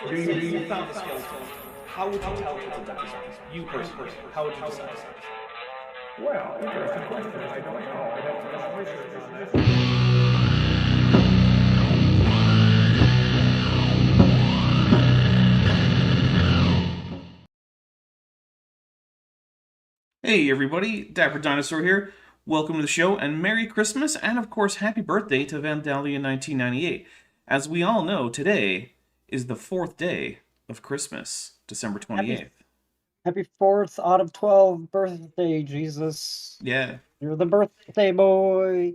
So you found the skeleton. How would you tell people that was you personally? How would you decide? Well, interesting question. I don't know. I'd have to do some research on that. Hey everybody, Dapper Dinosaur here. Welcome to the show, and Merry Christmas, and of course, Happy Birthday to Vandalia 1998. As we all know, today is the 4th day of Christmas, December 28th. Happy 4th out of 12 birthday, Jesus. Yeah. You're the birthday boy.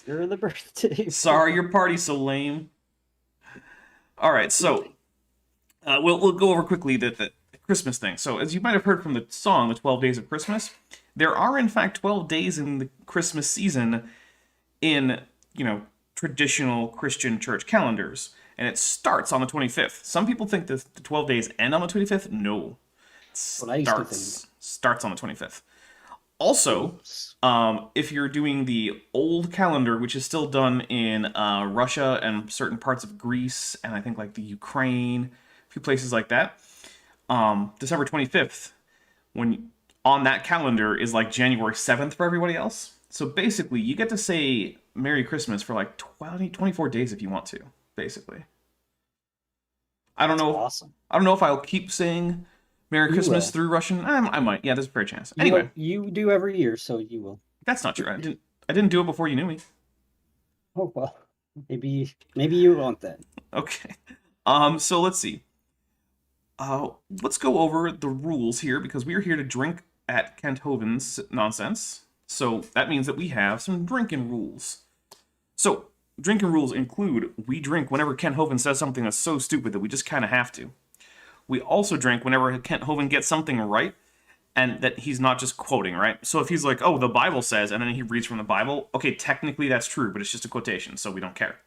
You're the birthday boy. Sorry your party's so lame. Alright, so, we'll go over quickly the Christmas thing. So, as you might have heard from the song, The 12 Days of Christmas, there are in fact 12 days in the Christmas season in, traditional Christian church calendars. And it starts on the 25th. Some people think that the 12 days end on the 25th. No. It starts on the 25th. Also, if you're doing the old calendar, which is still done in Russia and certain parts of Greece, and I think like the Ukraine, a few places like that, December 25th, when on that calendar is like January 7th for everybody else. So basically, you get to say Merry Christmas for like 24 days if you want to, basically. I don't know. Awesome. I don't know if I'll keep saying Merry Christmas through Russian. I might. Yeah, there's a fair chance. Anyway, you do every year, so you will. That's not true. I didn't do it before you knew me. Oh well, maybe you won't then. Okay. So let's see. Let's go over the rules here because we are here to drink at Kent Hovind's nonsense. So that means that we have some drinking rules. So drinking rules include we drink whenever Kent Hovind says something that's so stupid that we just kind of have to. We also drink whenever Kent Hovind gets something right and that he's not just quoting, right? So if he's like, oh, the Bible says, and then he reads from the Bible, okay, technically that's true, but it's just a quotation, so we don't care.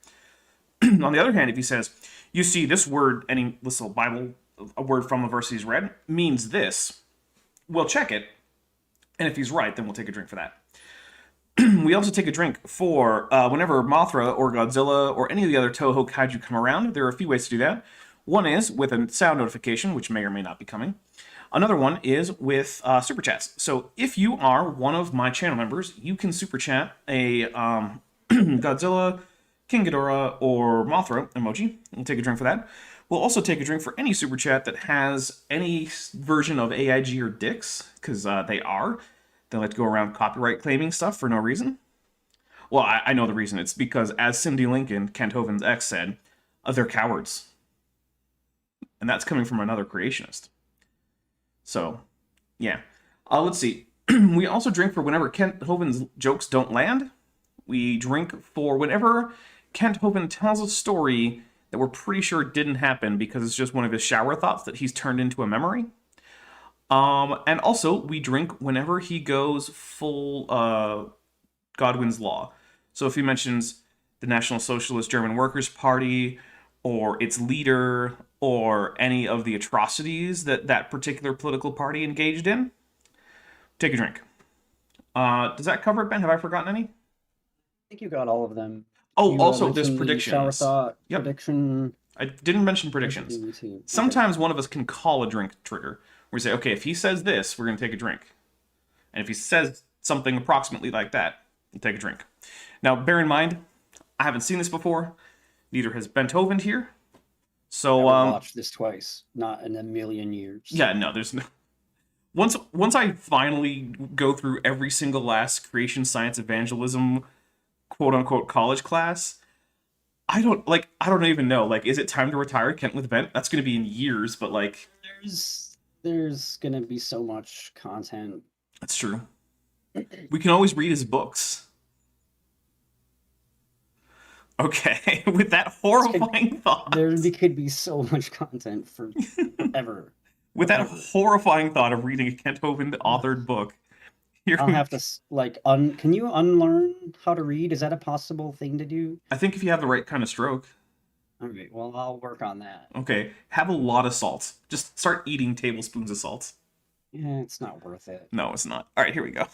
On the other hand, if he says, you see this word, this little Bible, a word from a verse he's read, means this, we'll check it, and if he's right, then we'll take a drink for that. We also take a drink for whenever Mothra or Godzilla or any of the other Toho kaiju come around. There are a few ways to do that. One is with a sound notification, which may or may not be coming. Another one is with super chats. So if you are one of my channel members, you can super chat a Godzilla, King Ghidorah, or Mothra emoji. We'll take a drink for that. We'll also take a drink for any super chat that has any version of AIG or dicks, because they are. They like to go around copyright claiming stuff for no reason. Well, I know the reason. It's because, as Cindy Lincoln, Kent Hovind's ex, said, they're cowards. And that's coming from another creationist. So, yeah. Let's see. We also drink for whenever Kent Hovind's jokes don't land. We drink for whenever Kent Hovind tells a story that we're pretty sure didn't happen because it's just one of his shower thoughts that he's turned into a memory. And also, we drink whenever he goes full Godwin's Law. So if he mentions the National Socialist German Workers' Party, or its leader, or any of the atrocities that that particular political party engaged in, take a drink. Does that cover it, Ben? Have I forgotten any? I think you got all of them. Oh, You, also there's mentioned the predictions. shower thought, Yep. prediction. I didn't mention predictions. Okay. Sometimes one of us can call a drink trigger. We say, okay, if he says this, we're going to take a drink. And if he says something approximately like that, we'll take a drink. Now, bear in mind, I haven't seen this before. Neither has Bent Hovind here. So, I watched this twice, not in a million years. Yeah, no, there's no... Once I finally go through every single last creation science evangelism quote-unquote college class, I don't even know. Like, is it time to retire Kent with Bent? That's going to be in years, but like... There's going to be so much content. That's true. We can always read his books. Okay, with that horrifying thought... There could be so much content forever. With that horrifying thought of reading a Kent Hovind authored book... I'll have to, like, can you unlearn how to read? Is that a possible thing to do? I think if you have the right kind of stroke. Alright, well, I'll work on that. Okay, have a lot of salt. Just start eating tablespoons of salt. Yeah, it's not worth it. No, it's not. Alright, here we go.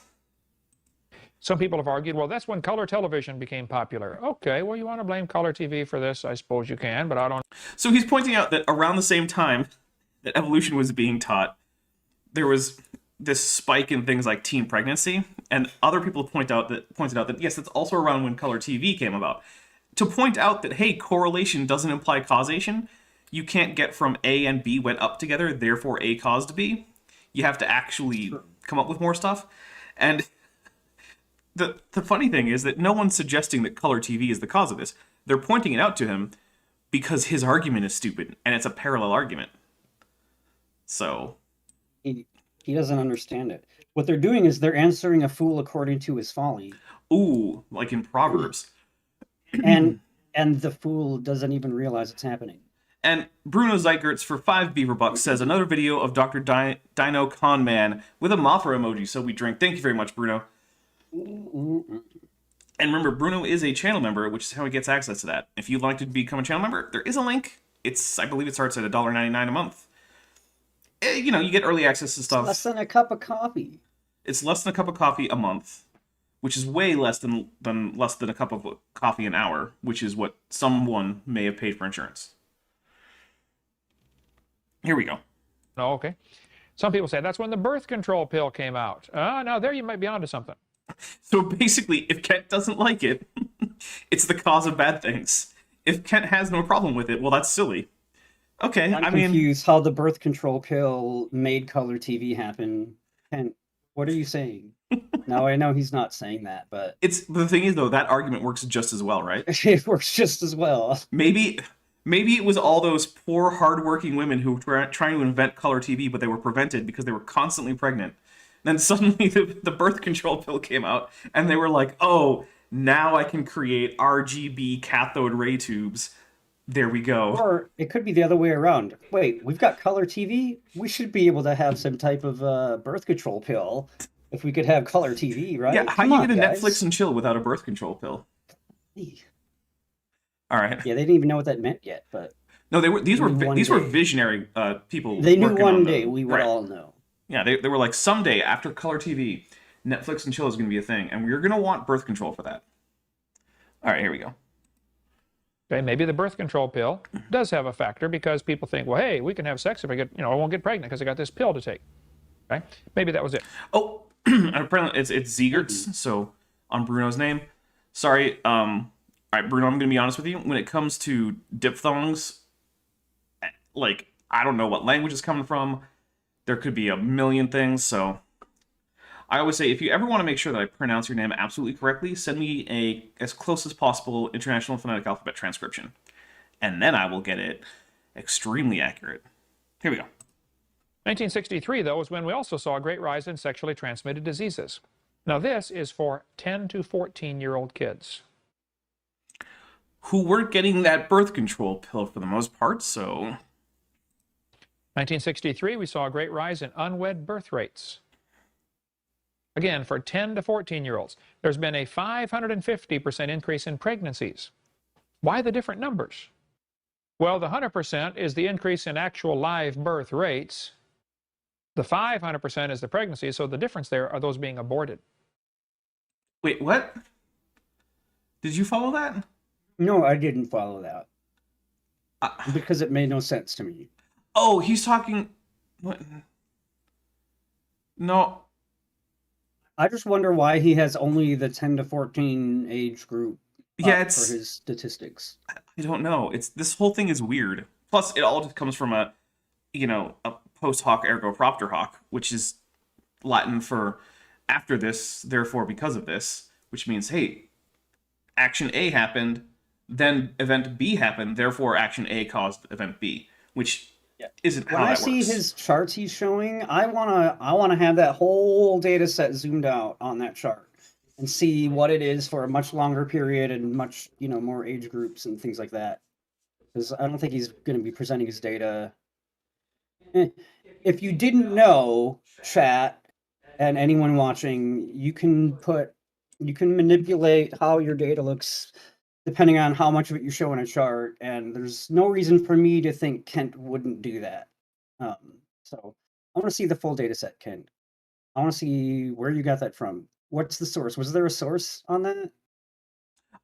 Some people have argued, well, that's when color television became popular. Okay, well, you want to blame color TV for this? I suppose you can, but I don't. So he's pointing out that around the same time that evolution was being taught, there was this spike in things like teen pregnancy, and other people pointed out that yes, that's also around when color TV came about. To point out that, hey, correlation doesn't imply causation. You can't get from A and B went up together, therefore A caused B. You have to actually come up with more stuff. And the funny thing is that no one's suggesting that color TV is the cause of this. They're pointing it out to him because his argument is stupid, and it's a parallel argument. So He doesn't understand it. What they're doing is they're answering a fool according to his folly. ooh, like in Proverbs. And the fool doesn't even realize it's happening. And Bruno Zeitgertz for 5 beaver bucks says another video of Dr. Dino Conman with a Mothra emoji, so we drink. Thank you very much, Bruno. And remember, Bruno is a channel member, which is how he gets access to that. If you'd like to become a channel member, there is a link. I believe it starts at $1.99 a month. You know, you get early access to stuff. Less than a cup of coffee. It's less than a cup of coffee a month, which is way less than a cup of coffee an hour, which is what someone may have paid for insurance. Here we go. Oh, okay. Some people say that's when the birth control pill came out. Now there you might be onto something. So basically, if Kent doesn't like it, it's the cause of bad things. If Kent has no problem with it, well, that's silly. Okay, I'm confused how the birth control pill made color TV happen. And what are you saying? Now I know he's not saying that, but the thing is though, that argument works just as well, right? it works just as well. Maybe it was all those poor, hardworking women who were trying to invent color TV, but they were prevented because they were constantly pregnant. Then suddenly the birth control pill came out, and they were like, oh, now I can create RGB cathode ray tubes. There we go. Or it could be the other way around. Wait, we've got color TV? We should be able to have some type of birth control pill if we could have color TV, right? Yeah, how do you get a Netflix and chill without a birth control pill? All right. Yeah, they didn't even know what that meant yet, but no, these were visionary people. They knew one day we would all know. Yeah, they were like, someday after color TV, Netflix and chill is going to be a thing, and we're going to want birth control for that. All right, here we go. Okay, maybe the birth control pill does have a factor because people think, well, hey, we can have sex if I won't get pregnant because I got this pill to take. Okay, maybe that was it. Oh, apparently it's Zegert's, so on Bruno's name. Sorry. All right, Bruno, I'm going to be honest with you. When it comes to diphthongs, like, I don't know what language it's coming from. There could be a million things, so I always say, if you ever want to make sure that I pronounce your name absolutely correctly, send me as close as possible International Phonetic Alphabet transcription. And then I will get it extremely accurate. Here we go. 1963, though, was when we also saw a great rise in sexually transmitted diseases. Now, this is for 10 to 14-year-old kids. Who weren't getting that birth control pill for the most part, so... 1963, we saw a great rise in unwed birth rates. Again, for 10 to 14-year-olds, there's been a 550% increase in pregnancies. Why the different numbers? Well, the 100% is the increase in actual live birth rates. The 500% is the pregnancy, so the difference there are those being aborted. Wait, what? Did you follow that? No, I didn't follow that. Because it made no sense to me. Oh, he's talking... What? No. I just wonder why he has only the 10 to 14 age group for his statistics. I don't know. This whole thing is weird. Plus, it all just comes from a post hoc ergo propter hoc, which is Latin for after this, therefore because of this, which means, hey, action A happened, then event B happened, therefore action A caused event B, which isn't how that works. When I see his charts he's showing, I wanna have that whole data set zoomed out on that chart and see what it is for a much longer period and much more age groups and things like that. Because I don't think he's going to be presenting his data. If you didn't know, chat and anyone watching, you can manipulate how your data looks depending on how much of it you show in a chart, and there's no reason for me to think Kent wouldn't do that. So I want to see the full data set, Kent. I want to see where you got that from. what's the source? Was there a source on that?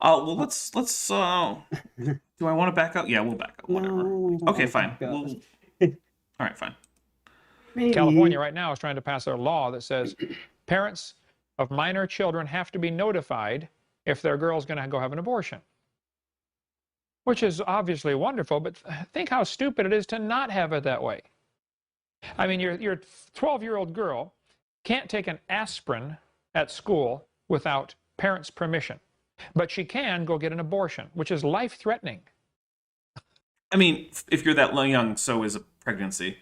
Well, let's. Do I want to back up? Yeah, we'll back up. Whatever. No, I don't Okay, wanna fine. back up. All right, fine. Maybe. California right now is trying to pass a law that says parents of minor children have to be notified if their girl's going to go have an abortion. Which is obviously wonderful, but think how stupid it is to not have it that way. I mean, your 12-year-old girl can't take an aspirin at school without parents' permission, but she can go get an abortion, which is life-threatening. I mean, if you're that young, so is a pregnancy.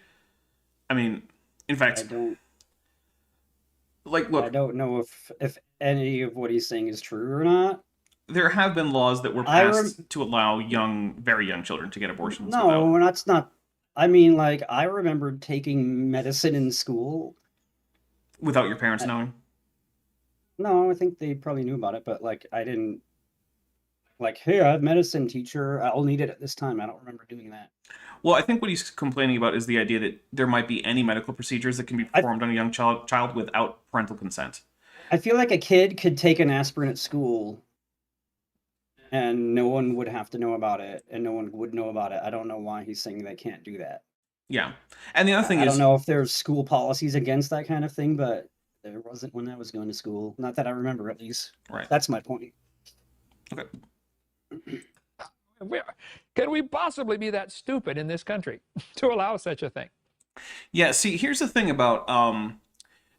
I mean, in fact, I don't know if any of what he's saying is true or not. There have been laws that were passed to allow very young children to get abortions. No, that's not. I mean, like, I remember taking medicine in school. Without your parents knowing? No, I think they probably knew about it, but, like, I didn't. Like, hey, I have medicine, teacher. I'll need it at this time. I don't remember doing that. Well, I think what he's complaining about is the idea that there might be any medical procedures that can be performed on a young child without parental consent. I feel like a kid could take an aspirin at school and no one would have to know about it, and no one would know about it. I don't know why he's saying they can't do that. Yeah. And the other thing I is... don't know if there's school policies against that kind of thing, but there wasn't when I was going to school. Not that I remember, at least. Right. That's my point. Okay. Can we possibly be that stupid in this country to allow such a thing? Yeah, see, here's the thing about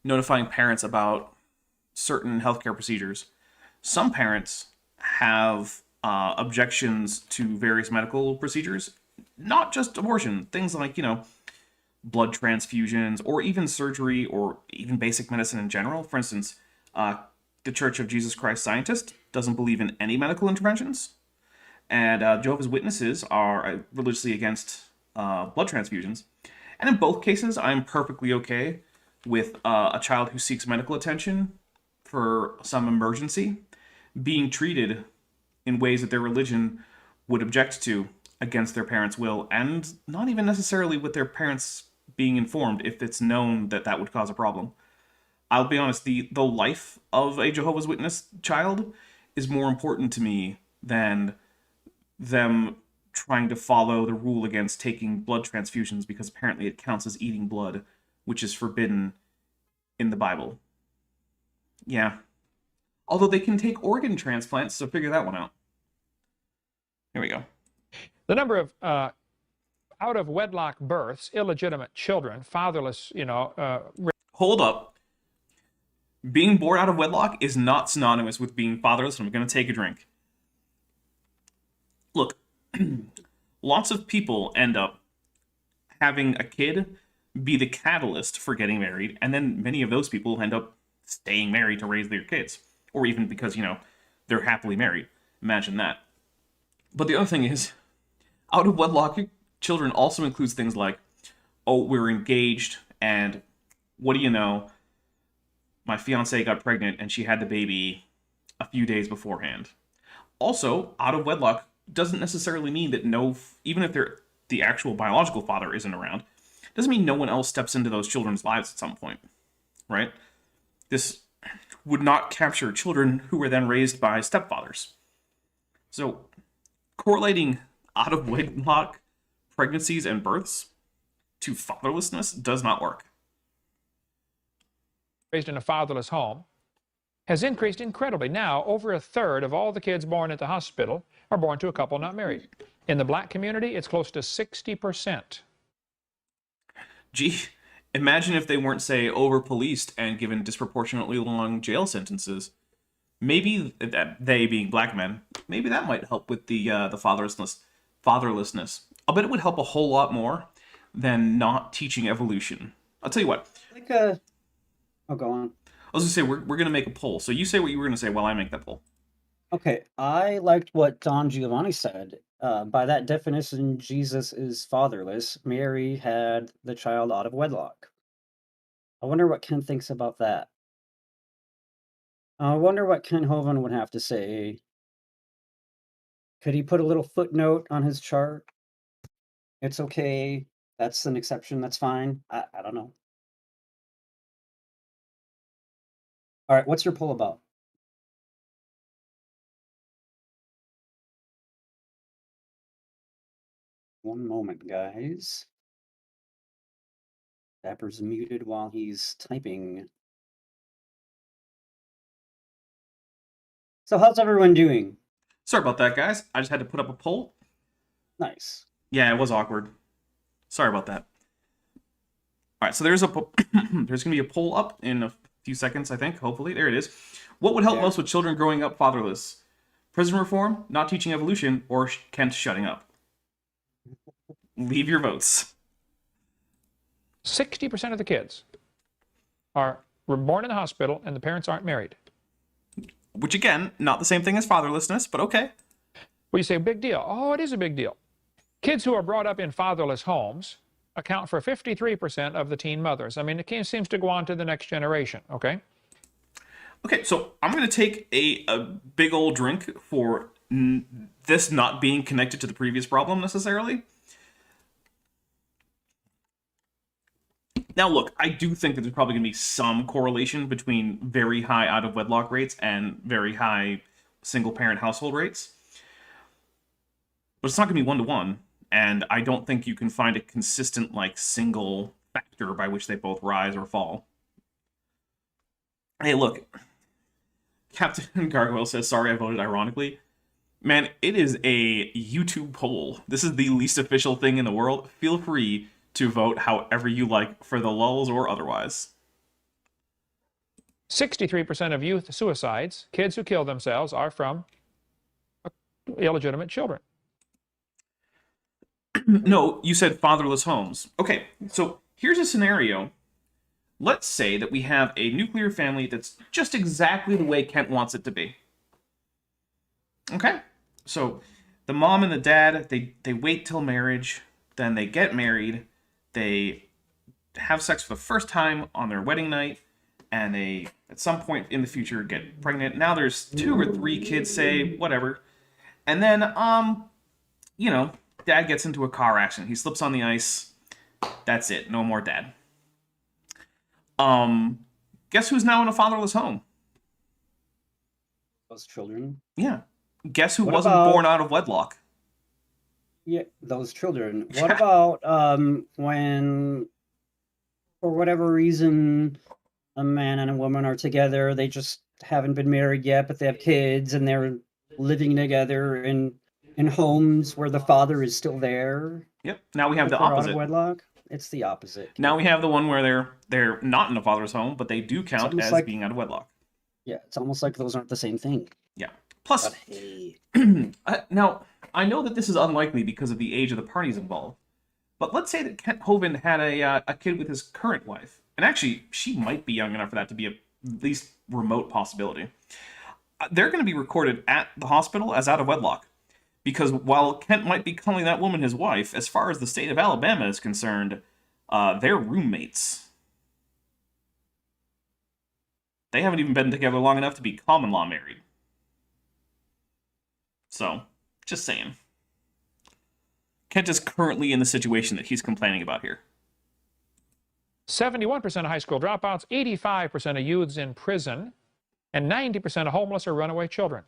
notifying parents about certain healthcare procedures. Some parents have objections to various medical procedures, not just abortion, things like, blood transfusions, or even surgery, or even basic medicine in general. For instance, the Church of Jesus Christ Scientist doesn't believe in any medical interventions, and Jehovah's Witnesses are religiously against blood transfusions. And in both cases, I'm perfectly okay with a child who seeks medical attention for some emergency being treated in ways that their religion would object to against their parents' will, and not even necessarily with their parents being informed if it's known that that would cause a problem. I'll be honest, the life of a Jehovah's Witness child is more important to me than them trying to follow the rule against taking blood transfusions because apparently it counts as eating blood, which is forbidden in the Bible. Yeah. Although they can take organ transplants, so figure that one out. Here we go. The number of out-of-wedlock births, illegitimate children, fatherless, Hold up. Being born out of wedlock is not synonymous with being fatherless, and I'm going to take a drink. Look, lots of people end up having a kid be the catalyst for getting married, and then many of those people end up staying married to raise their kids. Or even because, they're happily married. Imagine that. But the other thing is, out of wedlock children also includes things like, oh, we're engaged, and what do you know? My fiance got pregnant, and she had the baby a few days beforehand. Also, out of wedlock doesn't necessarily mean that even if the actual biological father isn't around, doesn't mean no one else steps into those children's lives at some point, right? This would not capture children who were then raised by stepfathers. So, correlating out of wedlock pregnancies and births to fatherlessness does not work. Raised in a fatherless home has increased incredibly. Now, over a third of all the kids born at the hospital are born to a couple not married. In the black community, it's close to 60%. Gee, imagine if they weren't, say, over-policed and given disproportionately long jail sentences. Maybe, they being black men, maybe that might help with the fatherlessness. I'll bet it would help a whole lot more than not teaching evolution. I'll tell you what. Oh, go on. I was going to say, we're going to make a poll. So you say what you were going to say while I make that poll. Okay, I liked what Don Giovanni said. By that definition, Jesus is fatherless. Mary had the child out of wedlock. I wonder what Ken thinks about that. I wonder what Ken Hovind would have to say. Could he put a little footnote on his chart? It's okay. That's an exception. That's fine. I don't know. All right, what's your poll about? One moment, guys. Dapper's muted while he's typing. So how's everyone doing? Sorry about that, guys. I just had to put up a poll. Nice. Yeah, it was awkward. Sorry about that. All right, so there's there's going to be a poll up in a few seconds, I think. Hopefully, there it is. What would help most with children growing up fatherless? Prison reform, not teaching evolution, or Kent shutting up? Leave your votes. 60% of the kids were born in the hospital and the parents aren't married. Which, again, not the same thing as fatherlessness, but okay. Well, you say, big deal. Oh, it is a big deal. Kids who are brought up in fatherless homes account for 53% of the teen mothers. I mean, it seems to go on to the next generation, okay? Okay, so I'm going to take a big old drink for this not being connected to the previous problem necessarily. Now, look, I do think that there's probably going to be some correlation between very high out-of-wedlock rates and very high single-parent household rates. But it's not going to be one-to-one, and I don't think you can find a consistent, like, single factor by which they both rise or fall. Hey, look, Captain Gargoyle says, sorry I voted ironically. Man, it is a YouTube poll. This is the least official thing in the world. Feel free to vote however you like for the lulls or otherwise. 63% of youth suicides, kids who kill themselves, are from illegitimate children. No, you said fatherless homes. Okay, so here's a scenario. Let's say that we have a nuclear family that's just exactly the way Kent wants it to be. Okay? So the mom and the dad, they wait till marriage, then they get married, they have sex for the first time on their wedding night, and they, at some point in the future, get pregnant. Now there's 2 or 3 kids, say, whatever. And then, you know, dad gets into a car accident. He slips on the ice. That's it. No more dad. Guess who's now in a fatherless home? Those children. Yeah. Guess who What wasn't about- born out of wedlock? Yeah, those children. What about when, for whatever reason, a man and a woman are together, they just haven't been married yet, but they have kids and they're living together in homes where the father is still there? Yep. Now we have If the they're out of opposite. wedlock? It's the opposite. Now we have the one where they're not in a father's home, but they do count almost as like- being out of wedlock. Yeah, it's almost like those aren't the same thing. Yeah. Plus, But hey, now, I know that this is unlikely because of the age of the parties involved, but let's say that Kent Hovind had a kid with his current wife, and actually, she might be young enough for that to be at least remote possibility. They're going to be recorded at the hospital as out of wedlock, because while Kent might be calling that woman his wife, as far as the state of Alabama is concerned, they're roommates. They haven't even been together long enough to be common law married. So, just saying. Kent is currently in the situation that he's complaining about here. 71% of high school dropouts, 85% of youths in prison, and 90% of homeless or runaway children.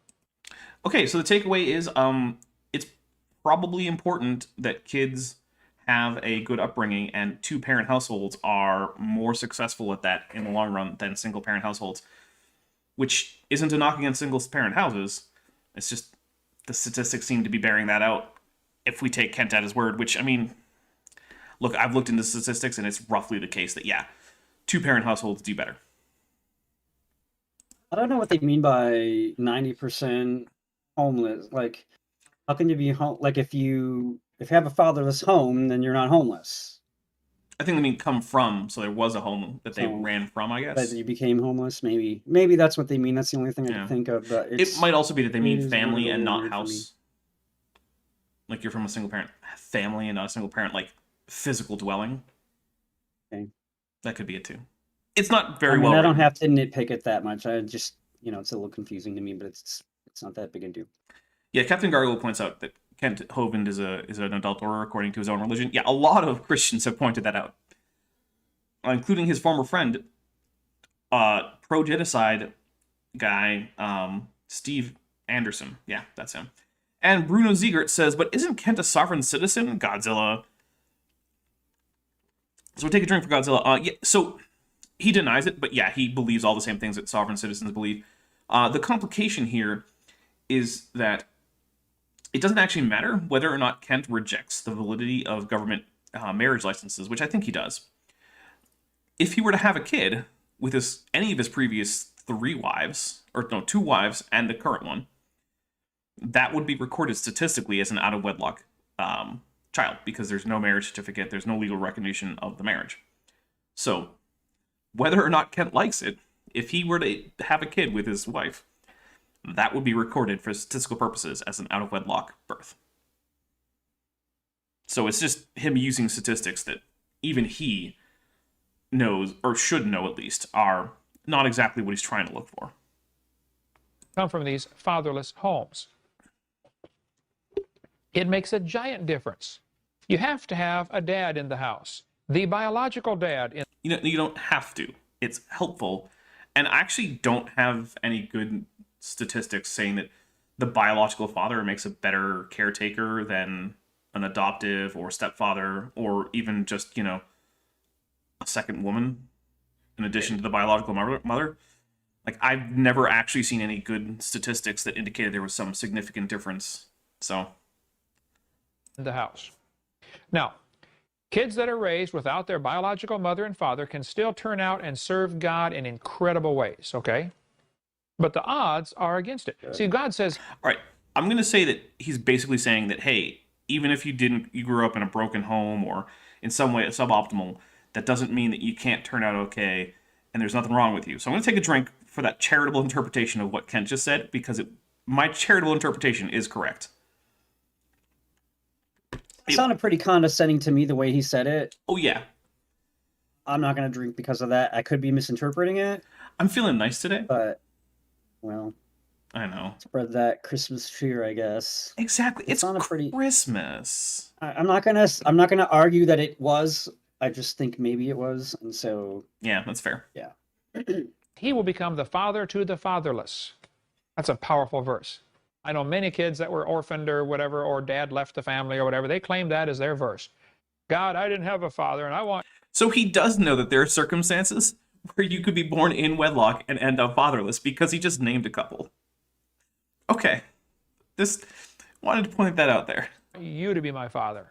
Okay, so the takeaway is it's probably important that kids have a good upbringing, and 2-parent households are more successful at that in the long run than single-parent households, which isn't a knock against single-parent houses. It's just the statistics seem to be bearing that out if we take Kent at his word, which, I mean, look, I've looked into statistics, and it's roughly the case that, yeah, 2-parent households do better. I don't know what they mean by 90% homeless. Like, how can you be home? Like, if you have a fatherless home, then you're not homeless. I think they mean come from, so there was a home that they So, ran from, I That guess. you became homeless, maybe that's what they mean. That's the only thing I Yeah. can think of. But It might also be that they it mean is family really and not weird for me. house. Like you're from a single parent family and not a single parent, like physical dwelling. Okay. That could be it too. It's not I very mean, well I don't written. have to nitpick it that much. I just, it's a little confusing to me, but it's not that big a deal. Yeah, Captain Gargoyle points out that Kent Hovind is an adulterer according to his own religion. Yeah, a lot of Christians have pointed that out, including his former friend, pro-genocide guy, Steve Anderson. Yeah, that's him. And Bruno Ziegert says, but isn't Kent a sovereign citizen? Godzilla. So we'll take a drink for Godzilla. Yeah, so he denies it, but yeah, he believes all the same things that sovereign citizens believe. The complication here is that it doesn't actually matter whether or not Kent rejects the validity of government marriage licenses, which I think he does. If he were to have a kid with any of his previous 3 wives, or no, 2 wives and the current one, that would be recorded statistically as an out-of-wedlock child, because there's no marriage certificate, there's no legal recognition of the marriage. So, whether or not Kent likes it, if he were to have a kid with his wife, that would be recorded for statistical purposes as an out-of-wedlock birth. So it's just him using statistics that even he knows, or should know at least, are not exactly what he's trying to look for. Come from these fatherless homes. It makes a giant difference. You have to have a dad in the house. The biological dad. You don't have to. It's helpful. And I actually don't have any good statistics saying that the biological father makes a better caretaker than an adoptive or stepfather, or even just, a second woman in addition to the biological mother. Like, I've never actually seen any good statistics that indicated there was some significant difference. So, In the house. Now, kids that are raised without their biological mother and father can still turn out and serve God in incredible ways, okay? But the odds are against it. See, God says... All right, I'm going to say that he's basically saying that, hey, even if you grew up in a broken home or in some way suboptimal, that doesn't mean that you can't turn out okay and there's nothing wrong with you. So I'm going to take a drink for that charitable interpretation of what Kent just said, because my charitable interpretation is correct. It sounded pretty condescending to me the way he said it. Oh, yeah. I'm not going to drink because of that. I could be misinterpreting it. I'm feeling nice today. But, well... I know. Spread that Christmas cheer, I guess. Exactly. It's on a pretty... Christmas. I'm not gonna argue that it was. I just think maybe it was, and so... Yeah, that's fair. Yeah. He will become the father to the fatherless. That's a powerful verse. I know many kids that were orphaned or whatever, or dad left the family or whatever. They claim that as their verse. God, I didn't have a father, and I want... So he does know that there are circumstances where you could be born in wedlock and end up fatherless, because he just named a couple. Okay. Just wanted to point that out there. You to be my father.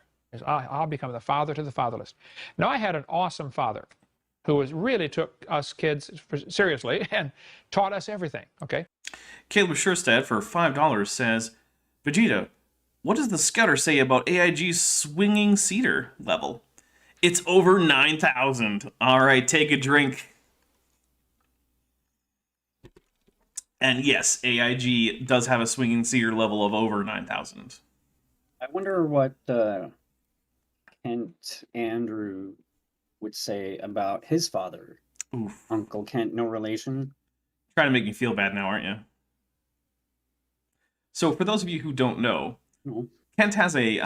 I'll become the father to the fatherless. Now, I had an awesome father who really took us kids seriously and taught us everything, okay? Caleb Scherstad for $5 says, Vegeta, what does the scouter say about AIG's swinging cedar level? It's over 9,000. All right, take a drink. And yes, AIG does have a swinging cedar level of over 9,000. I wonder what Kent Andrew would say about his father. Oof. Uncle Kent, no relation. Trying to make me feel bad now, aren't you? So for those of you who don't know, Kent has a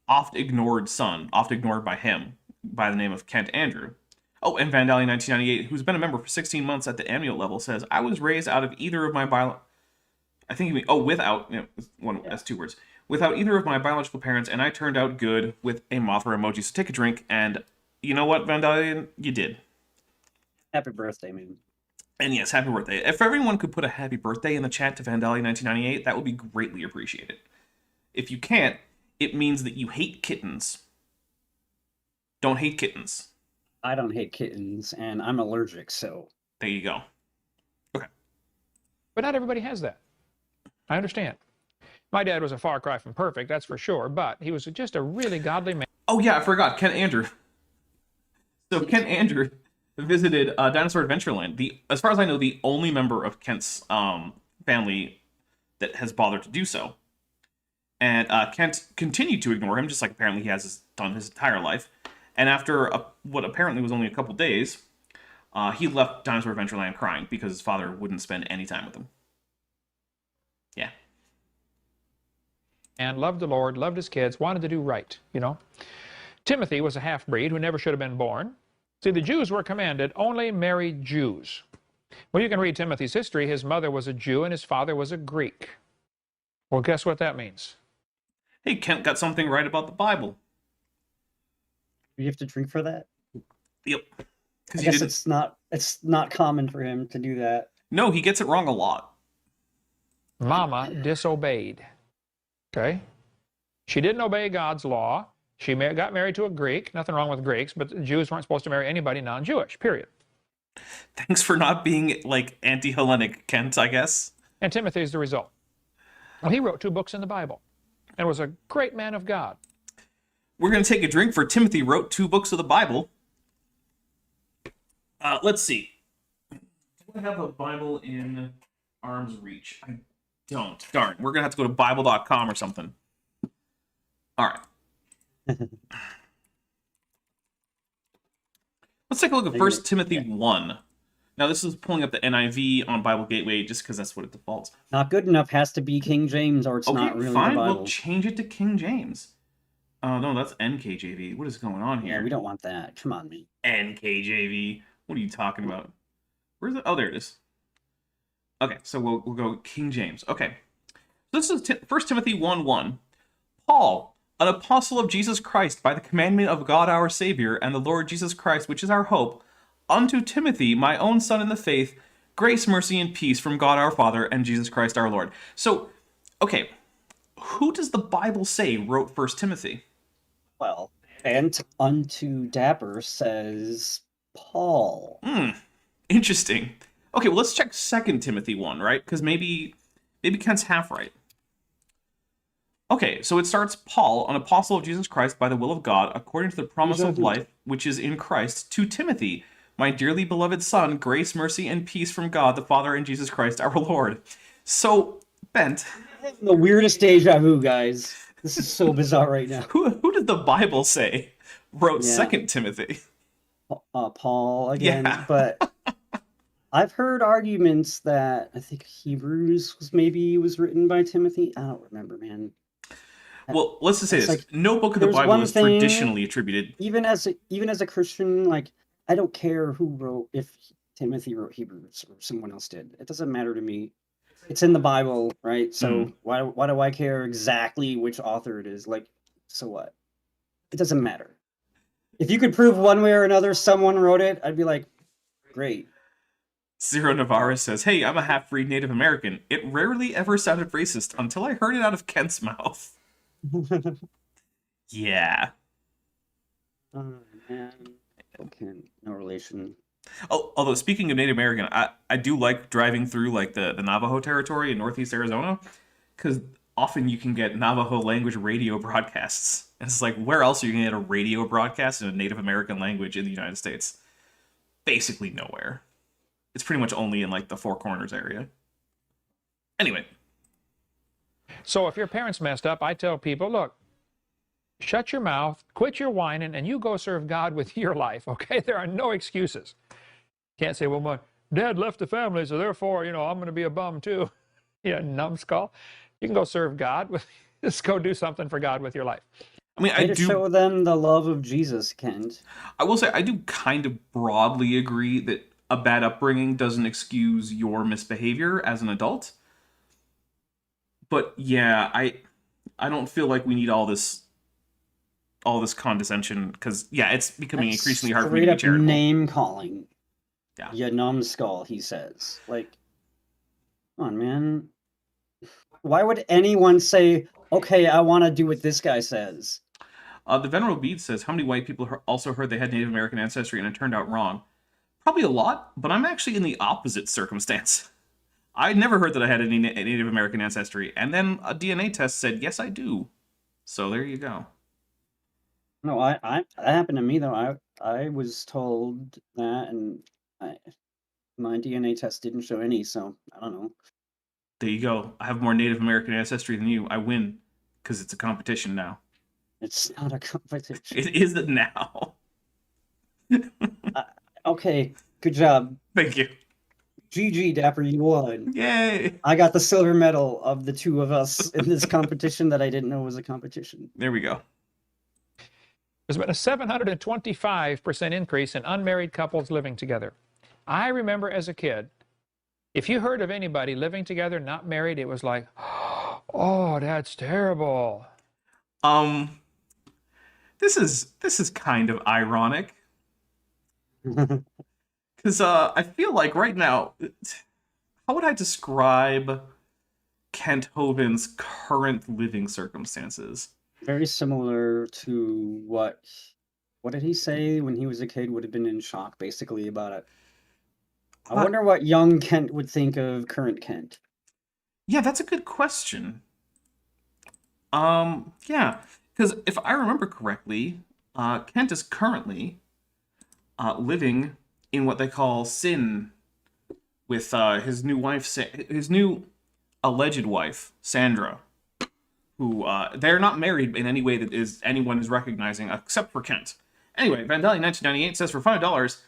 oft-ignored son, oft-ignored by him, by the name of Kent Andrew. Oh, and Vandalia 1998, who's been a member for 16 months at the annual level, says, I was raised out of either of my that's 2 words. Without either of my biological parents, and I turned out good with a Mothra emoji. So take a drink, and you know what, Vandalia? You did. Happy birthday, man. And yes, happy birthday. If everyone could put a happy birthday in the chat to Vandalia 1998, that would be greatly appreciated. If you can't, it means that you hate kittens. Don't hate kittens. I don't hate kittens, and I'm allergic, so... There you go. Okay. But not everybody has that. I understand. My dad was a far cry from perfect, that's for sure, but he was just a really godly man. Oh yeah, I forgot. Kent Andrew. So Kent Andrew visited Dinosaur Adventureland. As far as I know, the only member of Kent's family that has bothered to do so. And Kent continued to ignore him, just like apparently he has done his entire life. And after what apparently was only a couple days, he left Dinosaur Adventureland crying because his father wouldn't spend any time with him. Yeah. And loved the Lord, loved his kids, wanted to do right, you know. Timothy was a half-breed who never should have been born. See, the Jews were commanded only marry Jews. Well, you can read Timothy's history. His mother was a Jew and his father was a Greek. Well, guess what that means? Hey, Kent got something right about the Bible. Do you have to drink for that? Yep. I Because guess it's not common for him to do that. No, he gets it wrong a lot. Mama disobeyed. Okay? She didn't obey God's law. She got married to a Greek. Nothing wrong with Greeks, but Jews weren't supposed to marry anybody non-Jewish, period. Thanks for not being, like, anti-Hellenic, Kent, I guess. And Timothy is the result. Well, he wrote 2 books in the Bible and was a great man of God. We're going to take a drink for Timothy wrote 2 books of the Bible. Let's see. Do I have a Bible in arm's reach? I don't. Darn. We're going to have to go to Bible.com or something. All right. Let's take a look at 1 Timothy 1. Now, this is pulling up the NIV on Bible Gateway just because that's what it defaults. Not good enough. Has to be King James, or it's not really fine. the Bible. We'll change it to King James. No, that's NKJV. What is going on here? Yeah, we don't want that. Come on, man. NKJV. What are you talking about? Where's it? Oh, there it is. Okay, so we'll go King James. Okay. This is 1 Timothy 1:1. Paul, an apostle of Jesus Christ, by the commandment of God our Savior, and the Lord Jesus Christ, which is our hope, unto Timothy, my own son in the faith, grace, mercy, and peace from God our Father and Jesus Christ our Lord. So, okay, who does the Bible say wrote 1 Timothy? Well, and unto Dapper says Paul. Interesting. Okay, well, let's check 2 Timothy 1, right? Because maybe Kent's half right. Okay, so it starts, Paul, an apostle of Jesus Christ by the will of God, according to the promise of life, which is in Christ, to Timothy, my dearly beloved son, grace, mercy, and peace from God the Father and Jesus Christ our Lord. So, Bent. The weirdest deja vu, guys. This is so bizarre right now. Who did the Bible say wrote 2 Timothy? Paul again, Yeah. But I've heard arguments that I think Hebrews was written by Timothy. I don't remember, man. Well, let's just say this: like, no book of the there's Bible one is thing- traditionally attributed. Even as a Christian, like, I don't care who wrote, if Timothy wrote Hebrews or someone else did. It doesn't matter to me. It's in the Bible, right? So why do I care exactly which author it is? Like, so what? It doesn't matter. If you could prove one way or another someone wrote it, I'd be like, great. Zero Navarre says, "Hey, I'm a half-breed Native American. It rarely ever sounded racist until I heard it out of Kent's mouth." Yeah. Oh, man. Okay, no relation. Oh, although speaking of Native American, I do like driving through like the Navajo territory in Northeast Arizona, because often you can get Navajo language radio broadcasts. And it's like, where else are you going to get a radio broadcast in a Native American language in the United States? Basically nowhere. It's pretty much only in like the Four Corners area. Anyway. So if your parents messed up, I tell people, look, shut your mouth, quit your whining, and you go serve God with your life, okay? There are no excuses. Can't say, well, my dad left the family, so therefore, I'm going to be a bum too. Numbskull. You can go serve God. Just go do something for God with your life. I mean, I do show them the love of Jesus, Kent. I will say, I do kind of broadly agree that a bad upbringing doesn't excuse your misbehavior as an adult. But yeah, I don't feel like we need all this condescension, because it's becoming increasingly hard for me to be charitable. Name calling. Yeah. You numbskull, he says. Like, come on, man. Why would anyone say, okay, I want to do what this guy says? The Venerable Bede says, how many white people also heard they had Native American ancestry and it turned out wrong? Probably a lot, but I'm actually in the opposite circumstance. I'd never heard that I had any Native American ancestry, and then a DNA test said, yes, I do. So there you go. No, that happened to me, though. I was told that, and my DNA test didn't show any, so I don't know. There you go. I have more Native American ancestry than you. I win, because it's a competition now. It's not a competition. It is now. Okay, good job. Thank you. GG, Dapper, you won. Yay! I got the silver medal of the two of us in this competition that I didn't know was a competition. There we go. There's been a 725% increase in unmarried couples living together. I remember as a kid If you heard of anybody living together, not married, it was like, oh, that's terrible. This is kind of ironic because I feel like right now, how would I describe Kent Hovind's current living circumstances? Very similar to what did he say when he was a kid? Would have been in shock, basically, about it. I wonder what young Kent would think of current Kent. Yeah, that's a good question. Yeah, because if I remember correctly, Kent is currently living in what they call sin with his new wife, his new alleged wife, Sandra, who they're not married in any way that anyone is recognizing except for Kent. Anyway, Vandalia 1998 says for $5,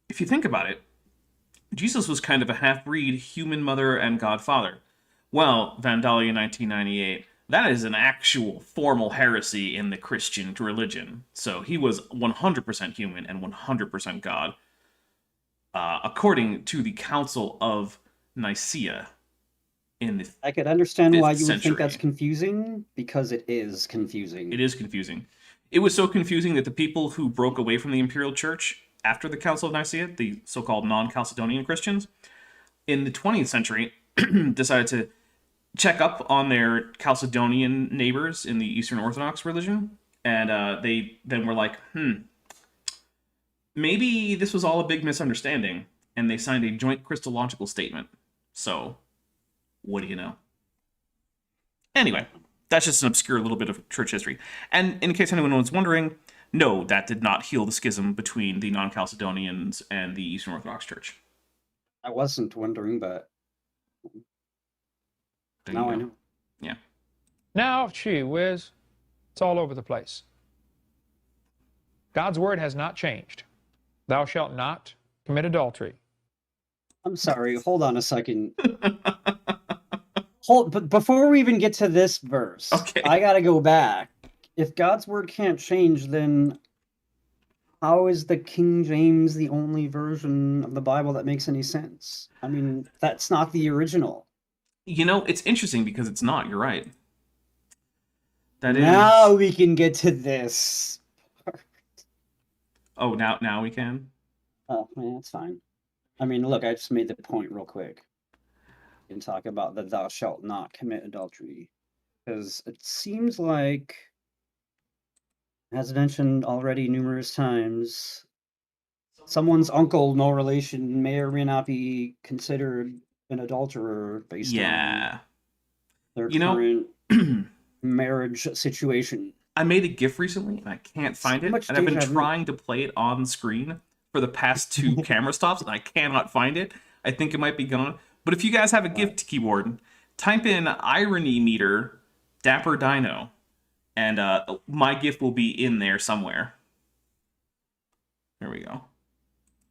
if you think about it, Jesus was kind of a half-breed human mother and godfather. Well, Vandalia 1998, that is an actual formal heresy in the Christian religion. So he was 100% human and 100% God, according to the Council of Nicaea. I could understand why you would think century. that's confusing, because it is confusing. It is confusing. It was so confusing that the people who broke away from the Imperial Church after the Council of Nicaea, the so-called non-Chalcedonian Christians, in the 20th century decided to check up on their Chalcedonian neighbors in the Eastern Orthodox religion, and they then were like, maybe this was all a big misunderstanding, and they signed a joint Christological statement. So, what do you know? Anyway, that's just an obscure little bit of church history. And in case anyone was wondering, no, that did not heal the schism between the non-Chalcedonians and the Eastern Orthodox Church. I wasn't wondering, but now I know. Yeah. Now, gee whiz, it's all over the place. God's word has not changed. Thou shalt not commit adultery. I'm sorry, hold on a second. But before we even get to this verse, Okay. I gotta go back. If God's word can't change, then how is the King James the only version of the Bible that makes any sense? I mean, that's not the original. You know, it's interesting because it's not. You're right. Now we can get to this. Oh, now we can? Oh, man, that's fine. I mean, look, I just made the point real quick. We can talk about the thou shalt not commit adultery. Because it seems like, as mentioned already numerous times, someone's uncle, no relation, may or may not be considered an adulterer based on their current marriage situation. I made a GIF recently, and I can't find it. And I've been trying to play it on screen for the past 2 camera stops, and I cannot find it. I think it might be gone. But if you guys have a GIF keyboard, type in irony meter Dapper Dino, and my GIF will be in there somewhere. There we go.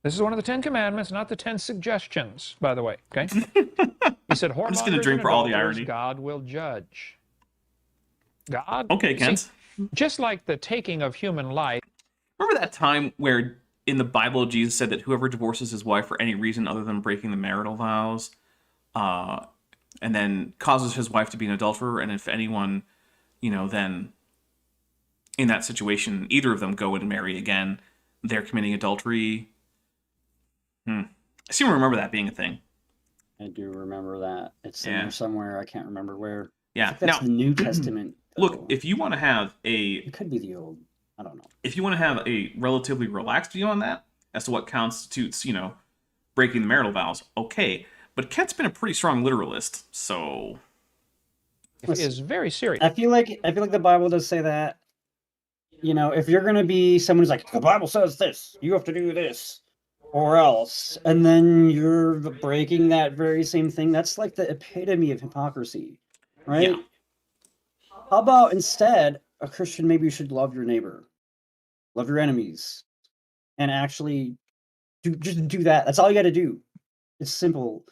This is one of the 10 commandments, not the 10 suggestions, by the way. Okay. He said, I'm just going to drink for all the irony. God will judge. God. Okay, Kent. See, just like the taking of human life. Remember that time where in the Bible Jesus said that whoever divorces his wife for any reason other than breaking the marital vows, and then causes his wife to be an adulterer, and if anyone, then in that situation, either of them go and marry again, they're committing adultery. I seem to remember that being a thing. I do remember that. It's in there somewhere. I can't remember where. Yeah. That's the New Testament. Look, if you want to have it could be the old. I don't know. If you want to have a relatively relaxed view on that, as to what constitutes, breaking the marital vows, okay. But Kent's been a pretty strong literalist, so it is very serious. I feel like the Bible does say that. If you're gonna be someone who's like, the Bible says this, you have to do this, or else, and then you're breaking that very same thing. That's like the epitome of hypocrisy, right? Yeah. How about instead, a Christian maybe should love your neighbor, love your enemies, and actually just do that. That's all you got to do. It's simple.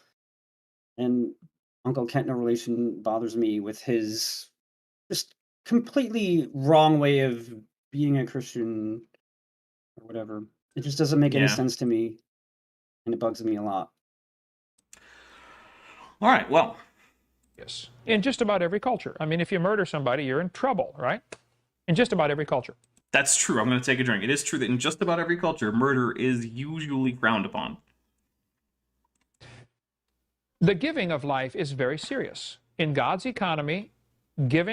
And Uncle Kent, no relation, bothers me with his just completely wrong way of being a Christian or whatever. It just doesn't make any sense to me, and it bugs me a lot. All right, well. Yes. In just about every culture. I mean, if you murder somebody, you're in trouble, right? In just about every culture. That's true. I'm going to take a drink. It is true that in just about every culture, murder is usually frowned upon. The giving of life is very serious. In God's economy,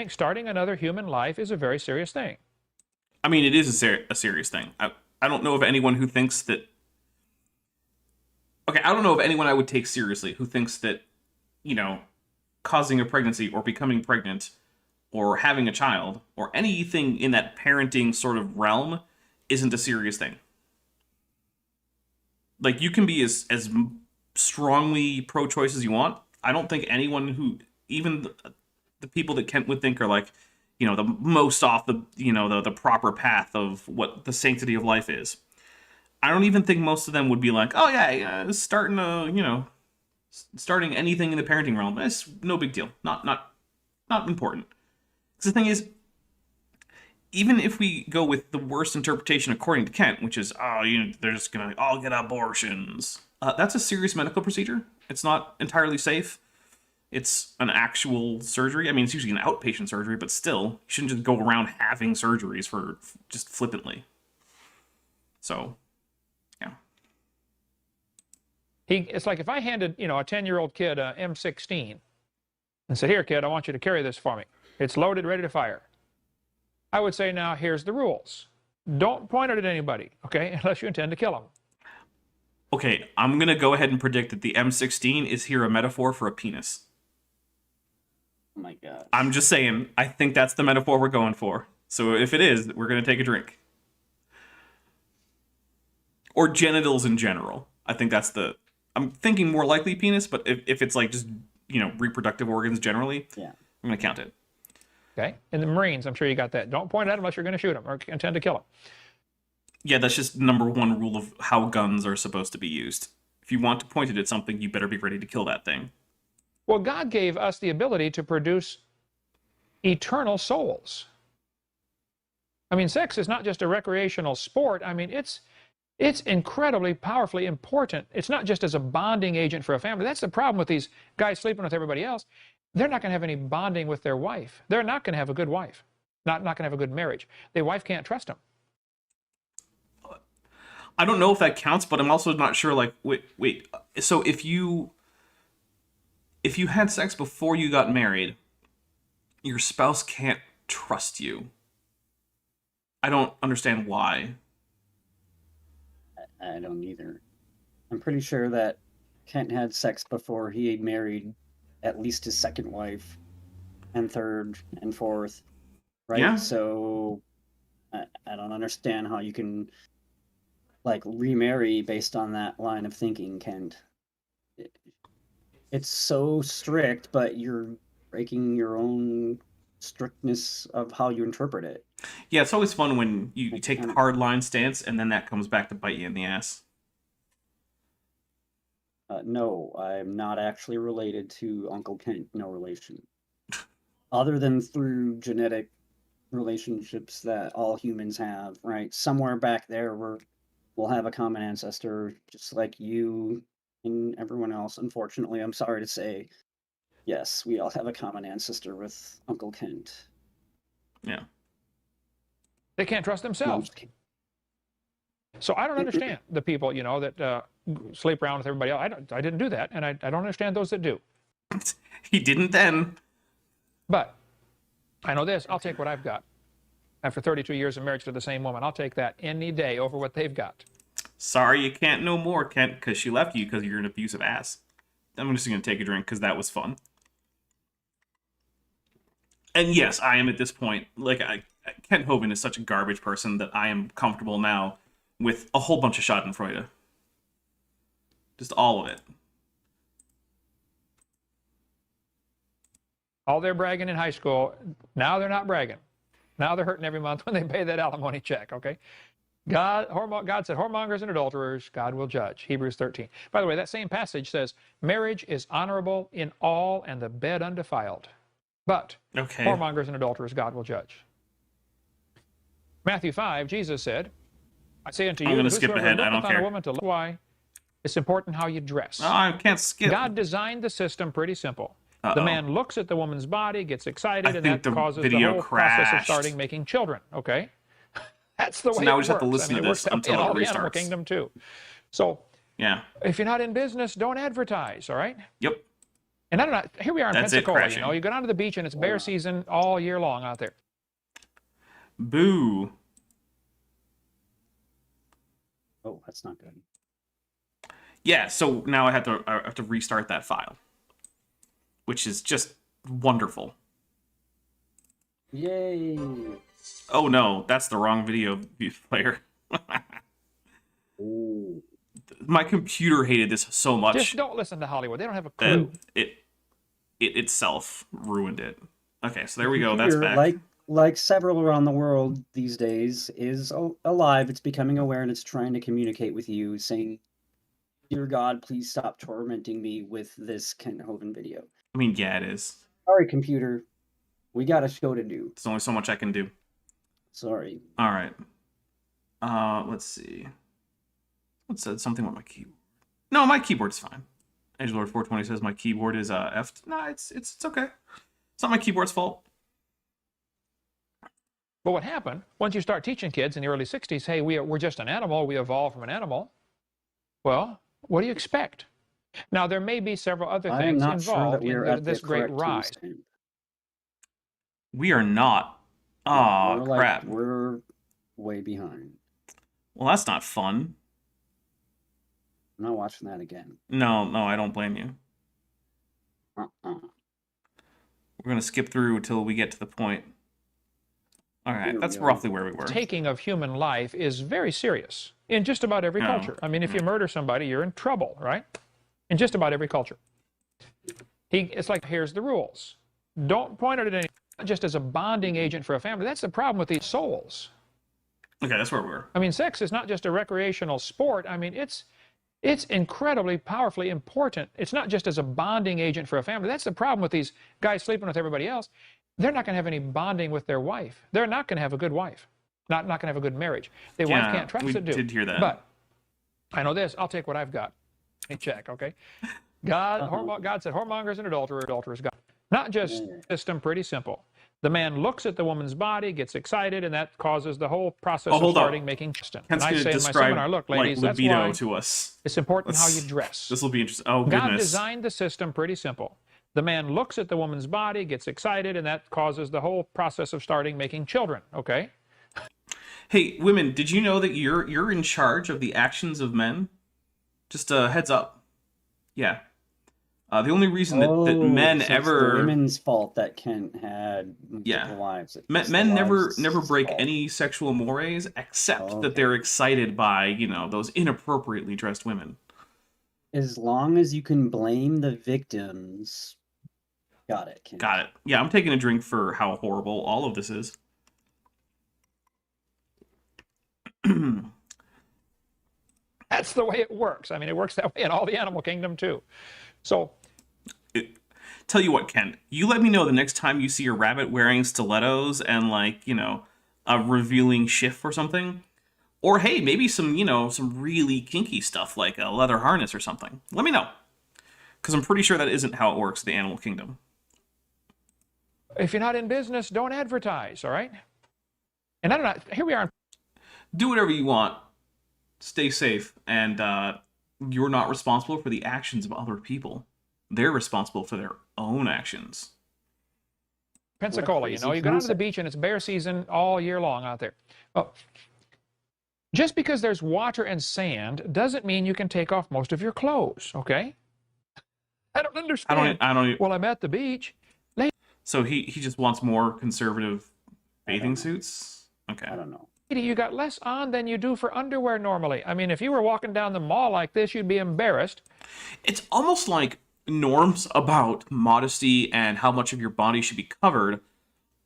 starting another human life is a very serious thing. I mean, it is a serious thing. I don't know of anyone who thinks that... Okay, I don't know of anyone I would take seriously who thinks that, you know, causing a pregnancy or becoming pregnant or having a child or anything in that parenting sort of realm isn't a serious thing. Like, you can be as strongly pro-choice as you want. I don't think anyone who, even the people that Kent would think are like, you know, the most off the, you know, the proper path of what the sanctity of life is. I don't even think most of them would be like, oh yeah, starting anything in the parenting realm, it's no big deal. Not important. Because the thing is, even if we go with the worst interpretation according to Kent, which is, oh, you know, they're just gonna all get abortions. That's a serious medical procedure. It's not entirely safe. It's an actual surgery. I mean, it's usually an outpatient surgery, but still, you shouldn't just go around having surgeries for just flippantly. So, yeah. It's like if I handed, you know, a 10-year-old kid a M16 and said, here, kid, I want you to carry this for me. It's loaded, ready to fire. I would say, now, here's the rules. Don't point it at anybody, okay, unless you intend to kill them. Okay, I'm going to go ahead and predict that the M16 is here a metaphor for a penis. Oh my god. I'm just saying, I think that's the metaphor we're going for. So if it is, we're going to take a drink. Or genitals in general. I think that's the... I'm thinking more likely penis, but if it's like just, you know, reproductive organs generally, Yeah. I'm going to count it. Okay? In the Marines, I'm sure you got that. Don't point at them unless you're going to shoot them or intend to kill them. Yeah, that's just number one rule of how guns are supposed to be used. If you want to point it at something, you better be ready to kill that thing. Well, God gave us the ability to produce eternal souls. I mean, sex is not just a recreational sport. I mean, it's incredibly powerfully important. It's not just as a bonding agent for a family. That's the problem with these guys sleeping with everybody else. They're not going to have any bonding with their wife. They're not going to have a good wife. Not going to have a good marriage. Their wife can't trust them. I don't know if that counts, but I'm also not sure, like, wait. So if you had sex before you got married, your spouse can't trust you. I don't understand why. I don't either. I'm pretty sure that Kent had sex before he married at least his second wife, and third, and fourth, right? Yeah. So I don't understand how you can, like, remarry based on that line of thinking, Kent. It's so strict, but you're breaking your own strictness of how you interpret it. Yeah, it's always fun when you take the hard line stance and then that comes back to bite you in the ass. No, I'm not actually related to Uncle Kent. No relation. Other than through genetic relationships that all humans have, right? Somewhere back there we'll have a common ancestor, just like you and everyone else. Unfortunately, I'm sorry to say, yes, we all have a common ancestor with Uncle Kent. Yeah. They can't trust themselves. So I don't understand the people, you know, that sleep around with everybody else. I didn't do that, and I don't understand those that do. He didn't then. But I know this. I'll take what I've got. After 32 years of marriage to the same woman, I'll take that any day over what they've got. Sorry you can't know more, Kent, because she left you because you're an abusive ass. I'm just going to take a drink because that was fun. And yes, I am at this point, like, Kent Hovind is such a garbage person that I am comfortable now with a whole bunch of schadenfreude. Just all of it. All their bragging in high school, now they're not bragging. Now they're hurting every month when they pay that alimony check, okay? God said, whoremongers and adulterers, God will judge. Hebrews 13. By the way, that same passage says, marriage is honorable in all and the bed undefiled. But whoremongers and adulterers, God will judge. Matthew 5, Jesus said, I say unto you, I'm going to skip ahead. I don't care. A woman to why? It's important how you dress. Oh, I can't skip. God designed the system pretty simple. Uh-oh. The man looks at the woman's body, gets excited, I and think that the causes the video whole process of crashed. starting making children. Okay, that's the way. So now it we just have to works. listen to it works this that way until in all it the animal restarts. kingdom too. So Yeah. if you're not in business, don't advertise. All right. Yep. And I don't know. Here we are in That's it, Pensacola. crashing. You know, you go down to the beach and it's bear season all year long out there. Boo. Oh, that's not good. Yeah, so now I have to restart that file, which is just wonderful. Yay! Oh no, that's the wrong video player. Ooh. My computer hated this so much Just don't listen to Hollywood. They don't have a that clue. it itself ruined it. Okay, so there we go. That's Computer, back. like several around the world these days, is alive. It's becoming aware and it's trying to communicate with you, saying, "Dear God, please stop tormenting me with this Kent Hovind video." I mean, yeah, it is. Sorry, computer. We got a show to do. There's only so much I can do. Sorry. All right. Let's see. It said something with my keyboard. No, my keyboard's fine. Edgelord 420 says my keyboard is F. No, it's okay. It's not my keyboard's fault. But what happened, once you start teaching kids in the early 60s, hey, we're just an animal, we evolved from an animal, well, what do you expect? Now, there may be several other I am things not sure that involved we're in at this the great correct rise. timestamp. We are not. Aw, We're crap. We're way behind. Well, that's not fun. I'm not watching that again. No, I don't blame you. Uh-uh. We're going to skip through until we get to the point. All right, Here that's we go. roughly where we were. Taking of human life is very serious in just about every No. culture. I mean, if you murder somebody, you're in trouble, right? In just about every culture. It's like, here's the rules. Don't point it at anyone just as a bonding agent for a family. That's the problem with these souls. Okay, that's where we were. I mean, sex is not just a recreational sport. I mean, it's incredibly powerfully important. It's not just as a bonding agent for a family. That's the problem with these guys sleeping with everybody else. They're not going to have any bonding with their wife. They're not going to have a good wife. Not going to have a good marriage. Their wife can't trust we it, dude. did hear that. But I know this. I'll take what I've got. Hey, check, okay? God said, whoremongers and adulterers, God. Not just system, pretty simple. The man looks at the woman's body, gets excited, and that causes the whole process of starting making children. And Kent's I going say to in my describe seminar, look, ladies, like that's libido why to us. it's important how you dress. This will be interesting. Oh, God goodness. designed the system pretty simple. The man looks at the woman's body, gets excited, and that causes the whole process of starting making children, okay? Hey, women, did you know that you're in charge of the actions of men? Just a heads up. Yeah. The only reason that men so ever... It's the women's fault that Kent had multiple wives. Men never break any sexual mores except that they're excited by, you know, those inappropriately dressed women. As long as you can blame the victims. Got it, Kent. Got it. Yeah, I'm taking a drink for how horrible all of this is. That's the way it works. I mean, it works that way in all the animal kingdom, too. So... Tell you what, Ken, you let me know the next time you see a rabbit wearing stilettos and, like, you know, a revealing shift or something. Or, hey, maybe some, you know, some really kinky stuff like a leather harness or something. Let me know. Because I'm pretty sure that isn't how it works in the animal kingdom. If you're not in business, don't advertise, all right? And I don't know, here we are. Do whatever you want. Stay safe. And you're not responsible for the actions of other people. They're responsible for their own actions. Pensacola, you know, you go down to the beach and it's bear season all year long out there. Well, just because there's water and sand doesn't mean you can take off most of your clothes, okay? I don't understand. I don't. Well, I'm at the beach. So he just wants more conservative bathing suits? Okay. I don't know. You got less on than you do for underwear normally. I mean, if you were walking down the mall like this, you'd be embarrassed. It's almost like norms about modesty and how much of your body should be covered